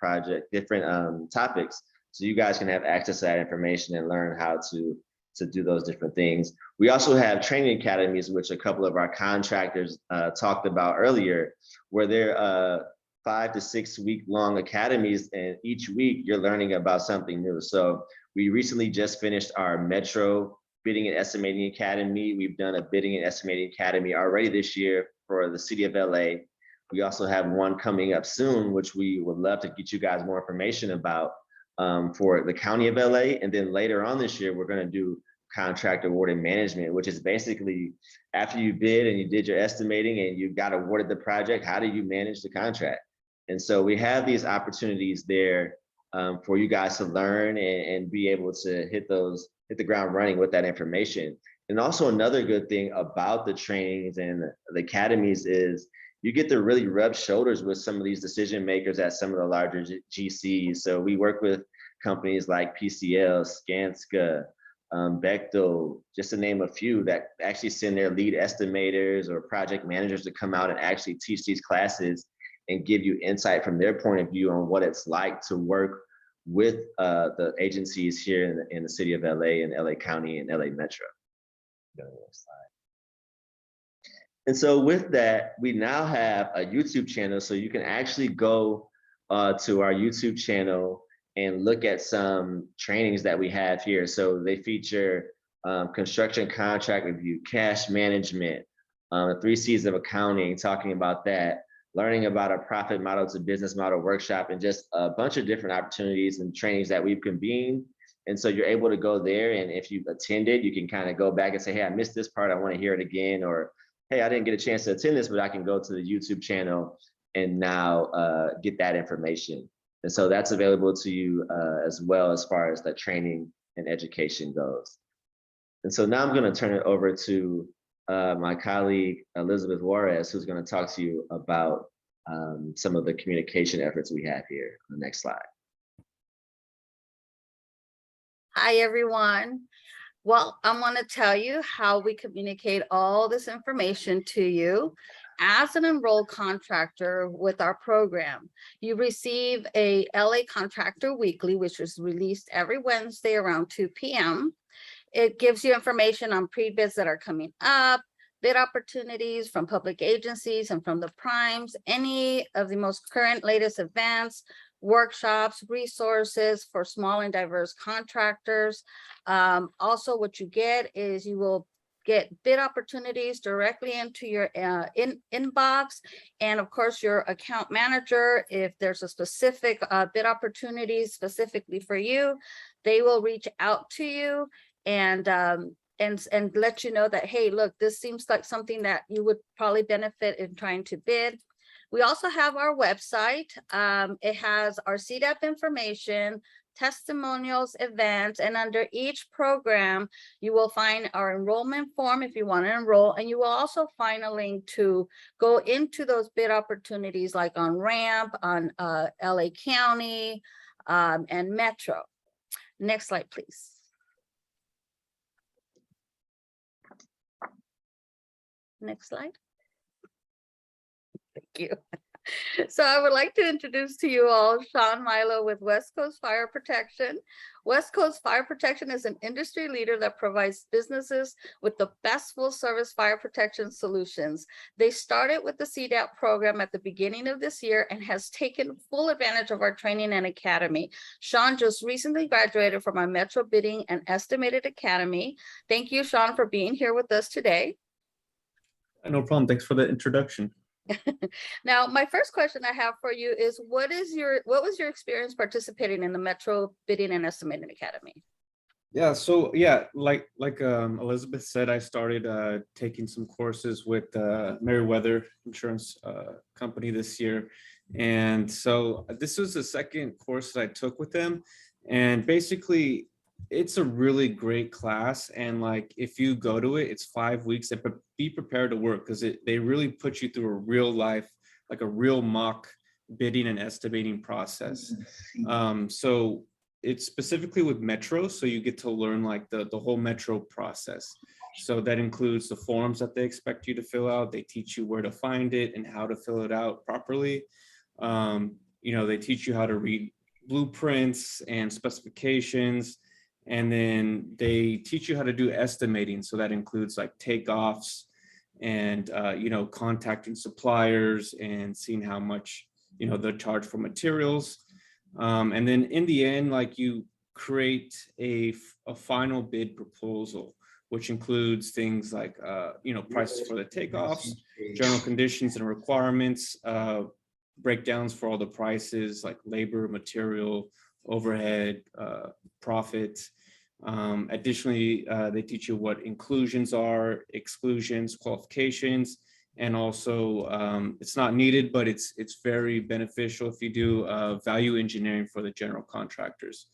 topics so you guys can have access to that information and learn how to do those different things. We also have training academies, which a couple of our contractors talked about earlier, where they're 5 to 6 week long academies, and each week you're learning about something new. So we recently just finished our Metro Bidding and Estimating Academy. We've done a Bidding and Estimating Academy already this year for the city of LA. We also have one coming up soon, which we would love to get you guys more information about for the county of LA. And then later on this year, we're going to do contract awarded management, which is basically after you bid and you did your estimating and you got awarded the project, how do you manage the contract? And so we have these opportunities there for you guys to learn and be able to hit the ground running with that information. And also another good thing about the trainings and the academies is you get to really rub shoulders with some of these decision makers at some of the larger GCs. So we work with companies like PCL, Skanska, Bechtel, just to name a few, that actually send their lead estimators or project managers to come out and actually teach these classes and give you insight from their point of view on what it's like to work with the agencies here in the city of LA and LA County and LA Metro. Go to the next slide. And so with that, we now have a YouTube channel, so you can actually go to our YouTube channel and look at some trainings that we have here. So they feature construction contract review, cash management, the 3 C's of accounting, talking about that, learning about a profit model to business model workshop, and just a bunch of different opportunities and trainings that we've convened. And so you're able to go there, and if you've attended, you can kind of go back and say, hey, I missed this part, I want to hear it again, or hey, I didn't get a chance to attend this, but I can go to the YouTube channel and now get that information. And so that's available to you as well as far as the training and education goes. And so now I'm going to turn it over to my colleague, Elizabeth Juarez, who's going to talk to you about some of the communication efforts we have here. On the next slide. Hi, everyone. Well, I'm going to tell you how we communicate all this information to you. As an enrolled contractor with our program, you receive a LA Contractor Weekly, which is released every Wednesday around 2 p.m. It gives you information on pre-bids that are coming up, bid opportunities from public agencies and from the primes, any of the most current latest events, workshops, resources for small and diverse contractors. Also, what you get is you will get bid opportunities directly into your inbox. And of course, your account manager, if there's a specific bid opportunity specifically for you, they will reach out to you and let you know that, hey, look, this seems like something that you would probably benefit in trying to bid. We also have our website. It has our CDABP information, testimonials, events, and under each program, you will find our enrollment form if you want to enroll, and you will also find a link to go into those bid opportunities like on RAMP, on LA County, and Metro. Next slide, please. Next slide. Thank you. So I would like to introduce to you all Sean Milo with West Coast Fire Protection. West Coast Fire Protection is an industry leader that provides businesses with the best full service fire protection solutions. They started with the CDABP program at the beginning of this year and has taken full advantage of our training and academy. Sean just recently graduated from our Metro Bidding and Estimated Academy. Thank you, Sean, for being here with us today. No problem. Thanks for the introduction. Now, my first question I have for you is what was your experience participating in the Metro Bidding and Estimating Academy? Yeah, so yeah, like Elizabeth said, I started taking some courses with Meriwether Insurance Company this year. And so this was the second course that I took with them. And basically, it's a really great class. And like, if you go to it, it's 5 weeks, but be prepared to work because they really put you through a real life, like a real mock bidding and estimating process. So it's specifically with Metro, so you get to learn like the whole Metro process. So that includes the forms that they expect you to fill out. They teach you where to find it and how to fill it out properly. They teach you how to read blueprints and specifications, and then they teach you how to do estimating. So that includes like takeoffs and contacting suppliers and seeing how much they're charged for materials. And then in the end, like you create a final bid proposal, which includes things like, prices for the takeoffs, general conditions and requirements, breakdowns for all the prices like labor, material, overhead, profit. Additionally, they teach you what inclusions are, exclusions, qualifications. And also, it's not needed, but it's very beneficial if you do value engineering for the general contractors.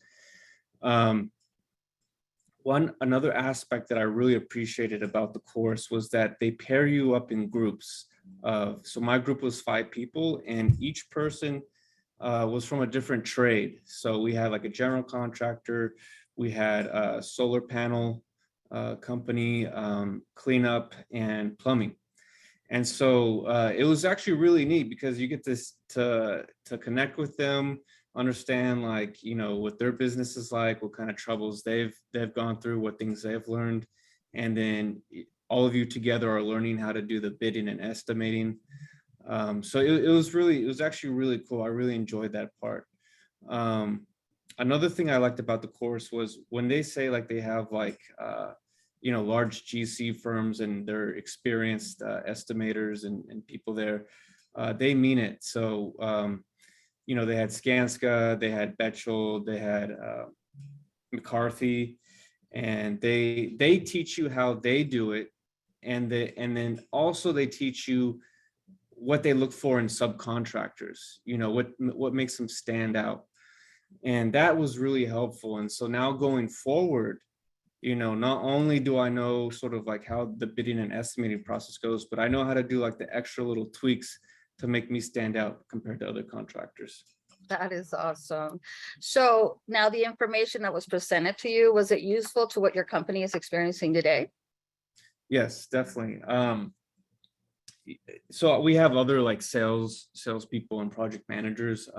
Another aspect that I really appreciated about the course was that they pair you up in groups. So my group was 5 people, and each person was from a different trade. So we had like a general contractor, we had a solar panel company, cleanup, and plumbing. And so it was actually really neat because you get this to connect with them, understand like, what their business is like, what kind of troubles they've gone through, what things they've learned. And then all of you together are learning how to do the bidding and estimating. So it was actually really cool. I really enjoyed that part. Another thing I liked about the course was when they say like they have like, large GC firms and they're experienced estimators and people there, they mean it. So, they had Skanska, they had Betchel, they had McCarthy, and they teach you how they do it. And then also they teach you what they look for in subcontractors, what makes them stand out. And that was really helpful. And so now going forward, not only do I know sort of like how the bidding and estimating process goes, but I know how to do like the extra little tweaks to make me stand out compared to other contractors. That is awesome. So now the information that was presented to you, was it useful to what your company is experiencing today? Yes, definitely. So we have other like salespeople and project managers.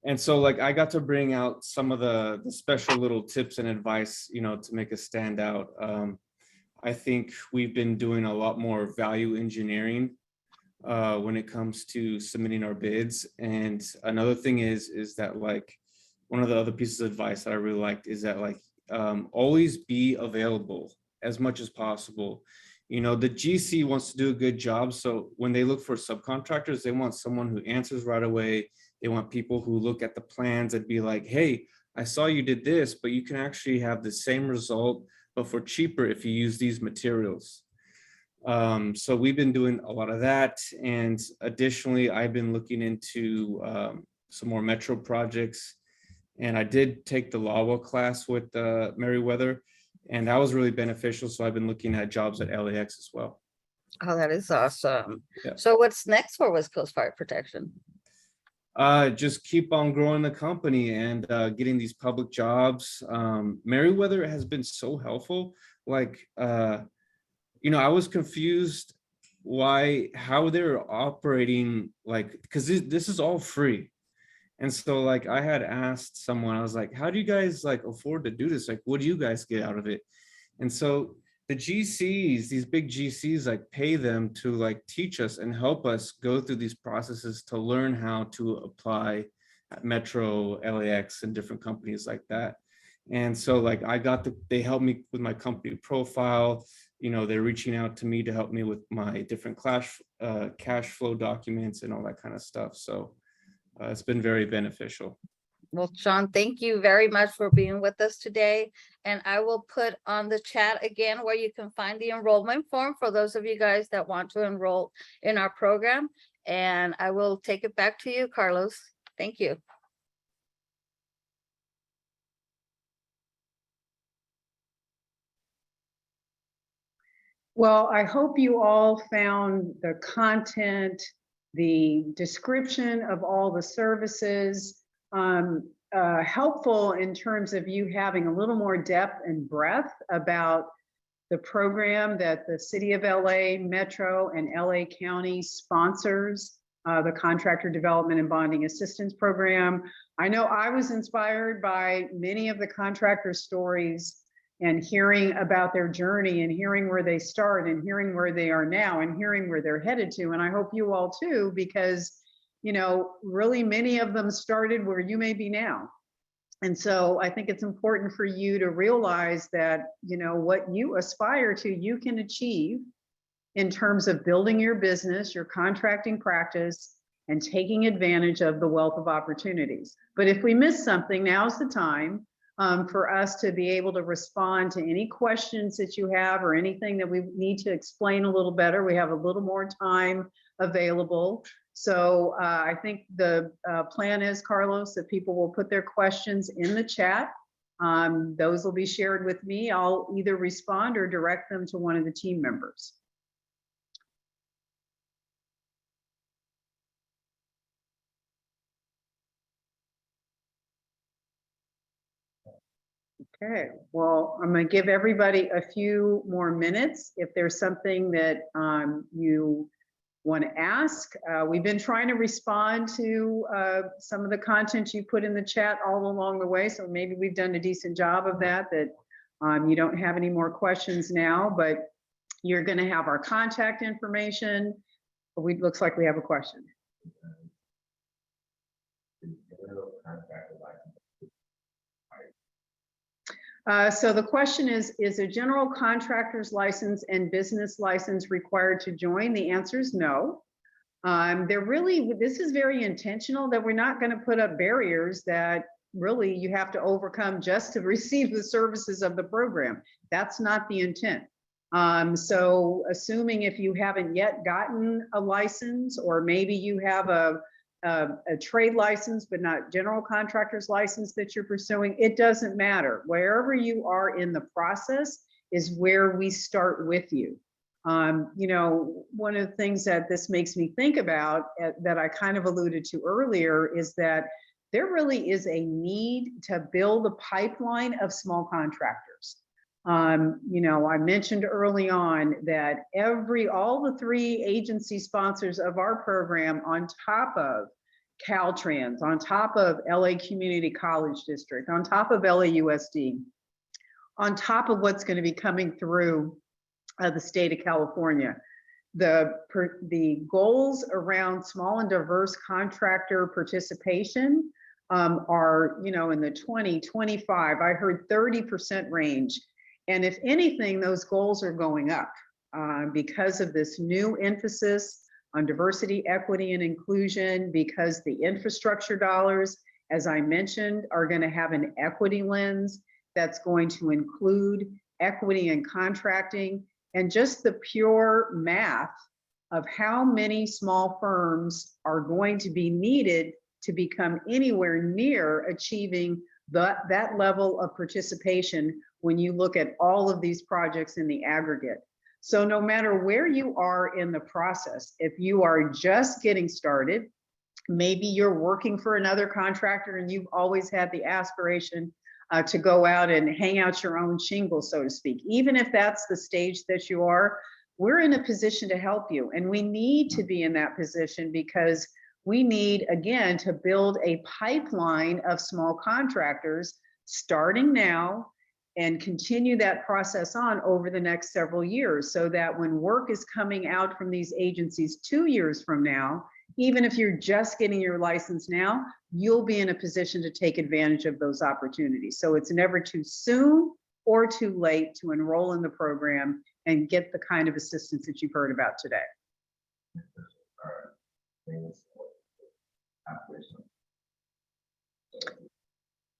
And so like I got to bring out some of the special little tips and advice, to make us stand out. I think we've been doing a lot more value engineering when it comes to submitting our bids. And another thing is that like one of the other pieces of advice that I really liked is that like always be available as much as possible. The GC wants to do a good job. So when they look for subcontractors, they want someone who answers right away. They want people who look at the plans and be like, hey, I saw you did this, but you can actually have the same result, but for cheaper if you use these materials. So we've been doing a lot of that. And additionally, I've been looking into some more Metro projects. And I did take the LAWA class with Meriwether, and that was really beneficial. So I've been looking at jobs at LAX as well. Oh, that is awesome. Yeah. So what's next for West Coast Fire Protection? Just keep on growing the company and getting these public jobs. Meriwether has been so helpful. Like, I was confused how they're operating, like, because this is all free. And so like I had asked someone, I was like, how do you guys like afford to do this? Like, what do you guys get out of it? And so the GCs, these big GCs, like pay them to like teach us and help us go through these processes to learn how to apply at Metro, LAX, and different companies like that. And so like they helped me with my company profile, they're reaching out to me to help me with my different cash flow documents and all that kind of stuff. So it's been very beneficial. Well, Sean, thank you very much for being with us today. And I will put on the chat again where you can find the enrollment form for those of you guys that want to enroll in our program. And I will take it back to you, Carlos. Thank you. Well, I hope you all found the content, the description of all the services, helpful in terms of you having a little more depth and breadth about the program that the City of LA, Metro, and LA County sponsors, the Contractor Development and Bonding Assistance Program. I know I was inspired by many of the contractor stories and hearing about their journey and hearing where they start and hearing where they are now and hearing where they're headed to. And I hope you all too, because, really many of them started where you may be now. And so I think it's important for you to realize that, what you aspire to, you can achieve in terms of building your business, your contracting practice, and taking advantage of the wealth of opportunities. But if we miss something, now's the time for us to be able to respond to any questions that you have or anything that we need to explain a little better. We have a little more time available. So I think the plan is, Carlos, that people will put their questions in the chat. Those will be shared with me. I'll either respond or direct them to one of the team members. Okay, well, I'm going to give everybody a few more minutes. If there's something that you want to ask, we've been trying to respond to some of the content you put in the chat all along the way. So maybe we've done a decent job of that, you don't have any more questions now, but you're going to have our contact information. Looks like we have a question. So the question is a general contractor's license and business license required to join? The answer is no. This is very intentional, that we're not going to put up barriers that really you have to overcome just to receive the services of the program. That's not the intent. So assuming if you haven't yet gotten a license, or maybe you have a trade license, but not general contractor's license that you're pursuing, it doesn't matter. Wherever you are in the process is where we start with you. One of the things that this makes me think about that I kind of alluded to earlier is that there really is a need to build a pipeline of small contractors. I mentioned early on that all the 3 agency sponsors of our program, on top of Caltrans, on top of LA Community College District, on top of LAUSD, on top of what's going to be coming through the state of California, the goals around small and diverse contractor participation are, in the 20, 25, I heard 30% range. And if anything, those goals are going up because of this new emphasis on diversity, equity, and inclusion, because the infrastructure dollars, as I mentioned, are going to have an equity lens that's going to include equity in contracting, and just the pure math of how many small firms are going to be needed to become anywhere near achieving that level of participation when you look at all of these projects in the aggregate. So no matter where you are in the process, if you are just getting started, maybe you're working for another contractor and you've always had the aspiration to go out and hang out your own shingle, so to speak. Even if that's the stage that you are, we're in a position to help you. And we need to be in that position because we need, again, to build a pipeline of small contractors starting now and continue that process on over the next several years, so that when work is coming out from these agencies 2 years from now, even if you're just getting your license now, you'll be in a position to take advantage of those opportunities. So it's never too soon or too late to enroll in the program and get the kind of assistance that you've heard about today.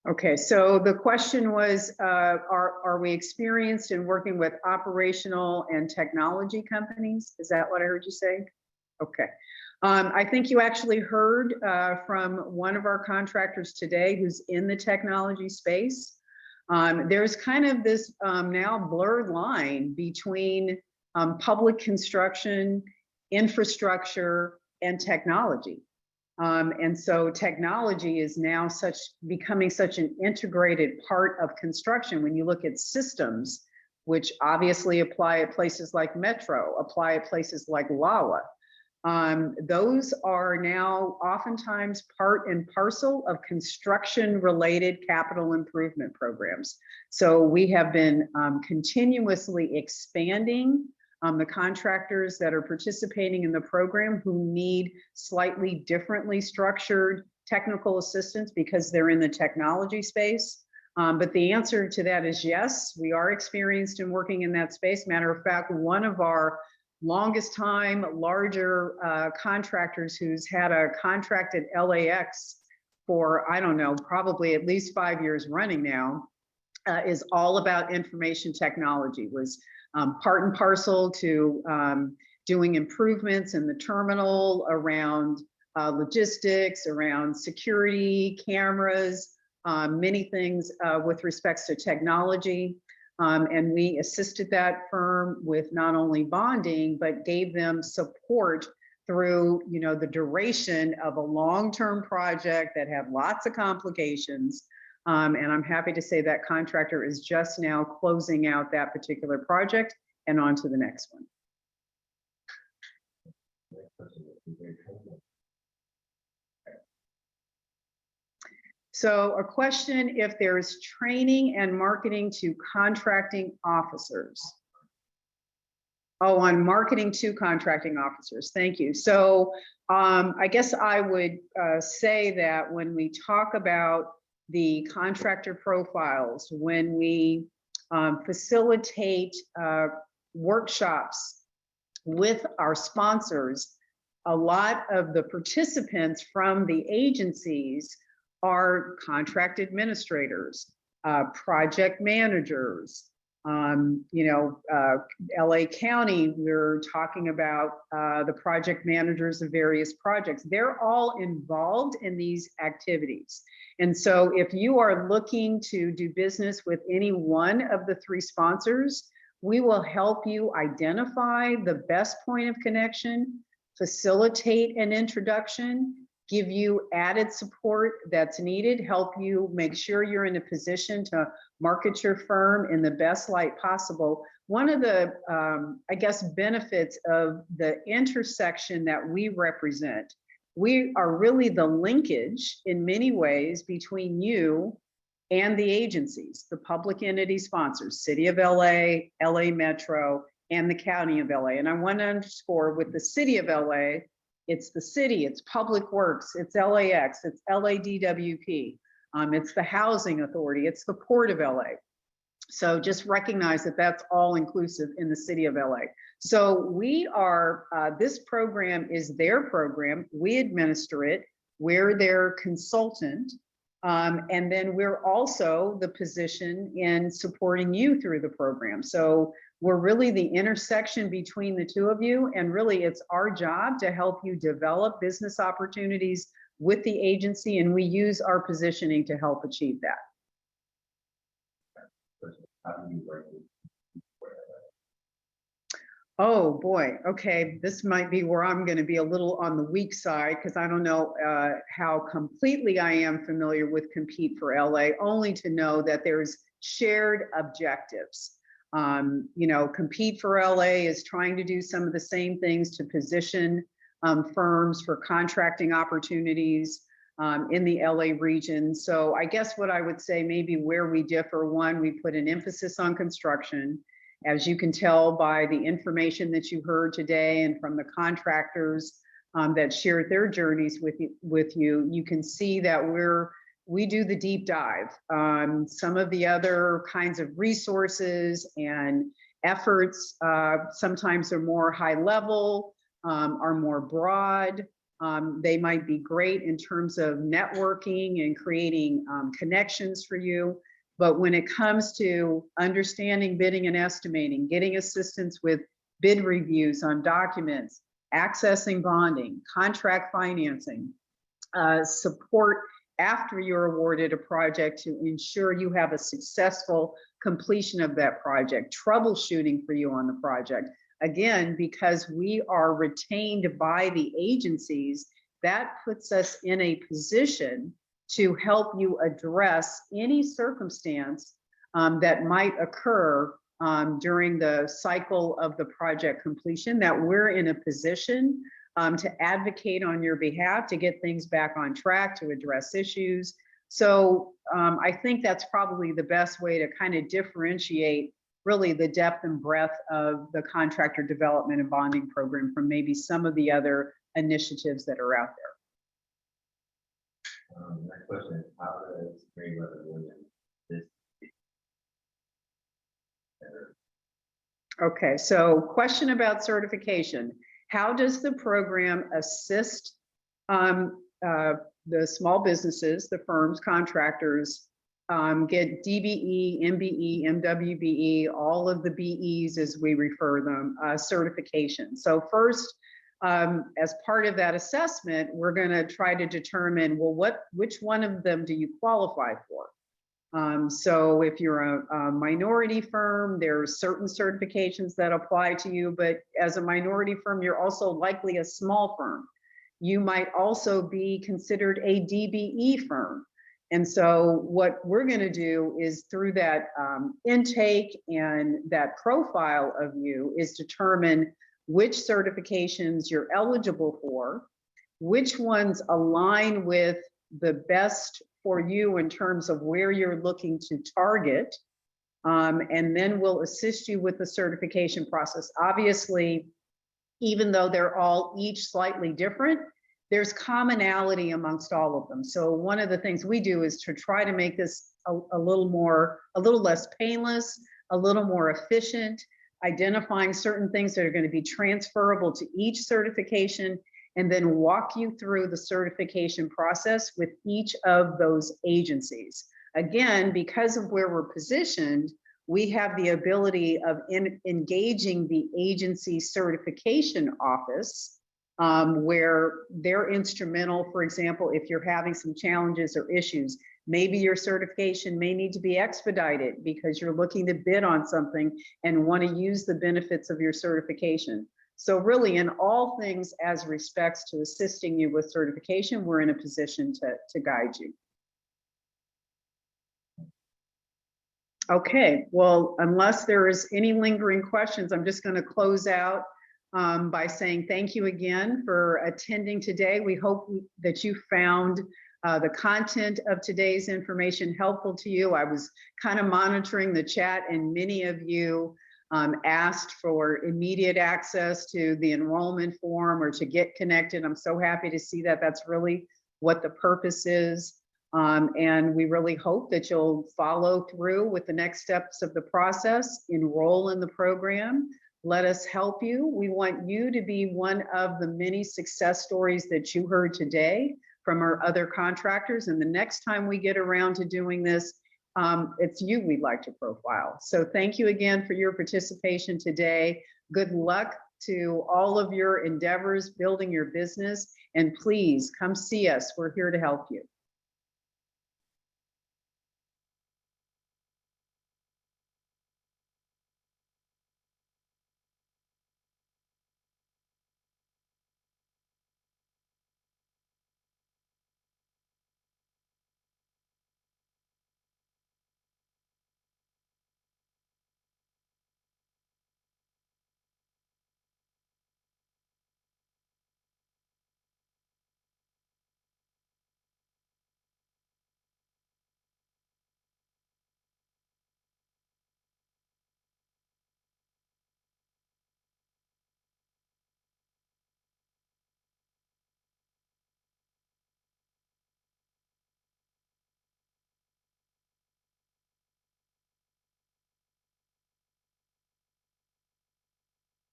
Okay, so the question was, are we experienced in working with operational and technology companies? Is that what I heard you say? Okay. I think you actually heard from one of our contractors today who's in the technology space. There's kind of this now blurred line between public construction, infrastructure, and technology. And so technology is now becoming such an integrated part of construction. When you look at systems, which obviously apply at places like Metro, apply at places like LAWA, those are now oftentimes part and parcel of construction-related capital improvement programs. So we have been continuously expanding the contractors that are participating in the program who need slightly differently structured technical assistance because they're in the technology space. But the answer to that is yes, we are experienced in working in that space. Matter of fact, one of our longest time larger contractors who's had a contract at LAX for, I don't know, probably at least 5 years running now, is all about information technology, was part and parcel to doing improvements in the terminal around logistics, around security, cameras, many things with respects to technology. And we assisted that firm with not only bonding, but gave them support through, you know, the duration of a long-term project that had lots of complications. And I'm happy to say that contractor is just now closing out that particular project and on to the next one. So a question, if there's training and marketing to contracting officers. Oh, on marketing to contracting officers. Thank you. So I guess I would say that when we talk about the contractor profiles, when we facilitate workshops with our sponsors, a lot of the participants from the agencies are contract administrators, project managers, LA County, we're talking about the project managers of various projects. They're all involved in these activities. And so if you are looking to do business with any one of the three sponsors, we will help you identify the best point of connection, facilitate an introduction, give you added support that's needed, help you make sure you're in a position to market your firm in the best light possible. One of the, I guess, benefits of the intersection that we represent, we are really the linkage in many ways between you and the agencies, the public entity sponsors, City of LA, LA Metro, and the County of LA. And I want to underscore with the City of LA, it's the city, it's Public Works, it's LAX, it's LADWP, it's the Housing Authority, it's the Port of LA. So just recognize that that's all inclusive in the City of LA. So we are, this program is their program, we administer it, we're their consultant, and then we're also the position in supporting you through the program. So we're really the intersection between the two of you, and really it's our job to help you develop business opportunities with the agency, and we use our positioning to help achieve that. Oh boy, okay, this might be where I'm going to be a little on the weak side because I don't know how completely I am familiar with Compete for LA, only to know that there's shared objectives. Compete for LA is trying to do some of the same things to position firms for contracting opportunities in the LA region. So I guess what I would say maybe where we differ, one, we put an emphasis on construction. As you can tell by the information that you heard today and from the contractors that shared their journeys with you, you can see that we do the deep dive. Some of the other kinds of resources and efforts sometimes are more high level, are more broad. They might be great in terms of networking and creating connections for you. But when it comes to understanding bidding and estimating, getting assistance with bid reviews on documents, accessing bonding, contract financing, support after you're awarded a project to ensure you have a successful completion of that project, troubleshooting for you on the project. Again, because we are retained by the agencies, that puts us in a position to help you address any circumstance that might occur during the cycle of the project completion, that we're in a position to advocate on your behalf, to get things back on track, to address issues. So I think that's probably the best way to kind of differentiate really the depth and breadth of the contractor development and bonding program from maybe some of the other initiatives that are out there. Next question is, how does Meriwether Williams this? Okay, so question about certification. How does the program assist the small businesses, the firms, contractors, get DBE, MBE, MWBE, all of the BEs as we refer them, certification? So first, as part of that assessment, we're going to try to determine, well, which one of them do you qualify for? So if you're a minority firm, there are certain certifications that apply to you, but as a minority firm, you're also likely a small firm. You might also be considered a DBE firm. And so what we're going to do is through that intake and that profile of you is determine which certifications you're eligible for, which ones align with the best for you in terms of where you're looking to target, and then we'll assist you with the certification process. Obviously, even though they're all each slightly different, there's commonality amongst all of them. So one of the things we do is to try to make this a little less painless, a little more efficient, identifying certain things that are going to be transferable to each certification, and then walk you through the certification process with each of those agencies. Again, because of where we're positioned, we have the ability of engaging the agency certification office, where they're instrumental. For example, if you're having some challenges or issues, maybe your certification may need to be expedited because you're looking to bid on something and want to use the benefits of your certification. So really, in all things as respects to assisting you with certification, we're in a position to guide you. Okay, well, unless there is any lingering questions, I'm just going to close out by saying thank you again for attending today. We hope that you found the content of today's information helpful to you. I was kind of monitoring the chat, and many of you asked for immediate access to the enrollment form or to get connected. I'm so happy to see that. That's really what the purpose is. And we really hope that you'll follow through with the next steps of the process, enroll in the program, let us help you. We want you to be one of the many success stories that you heard today from our other contractors. And the next time we get around to doing this, it's you we'd like to profile. So thank you again for your participation today. Good luck to all of your endeavors building your business, and please come see us. We're here to help you.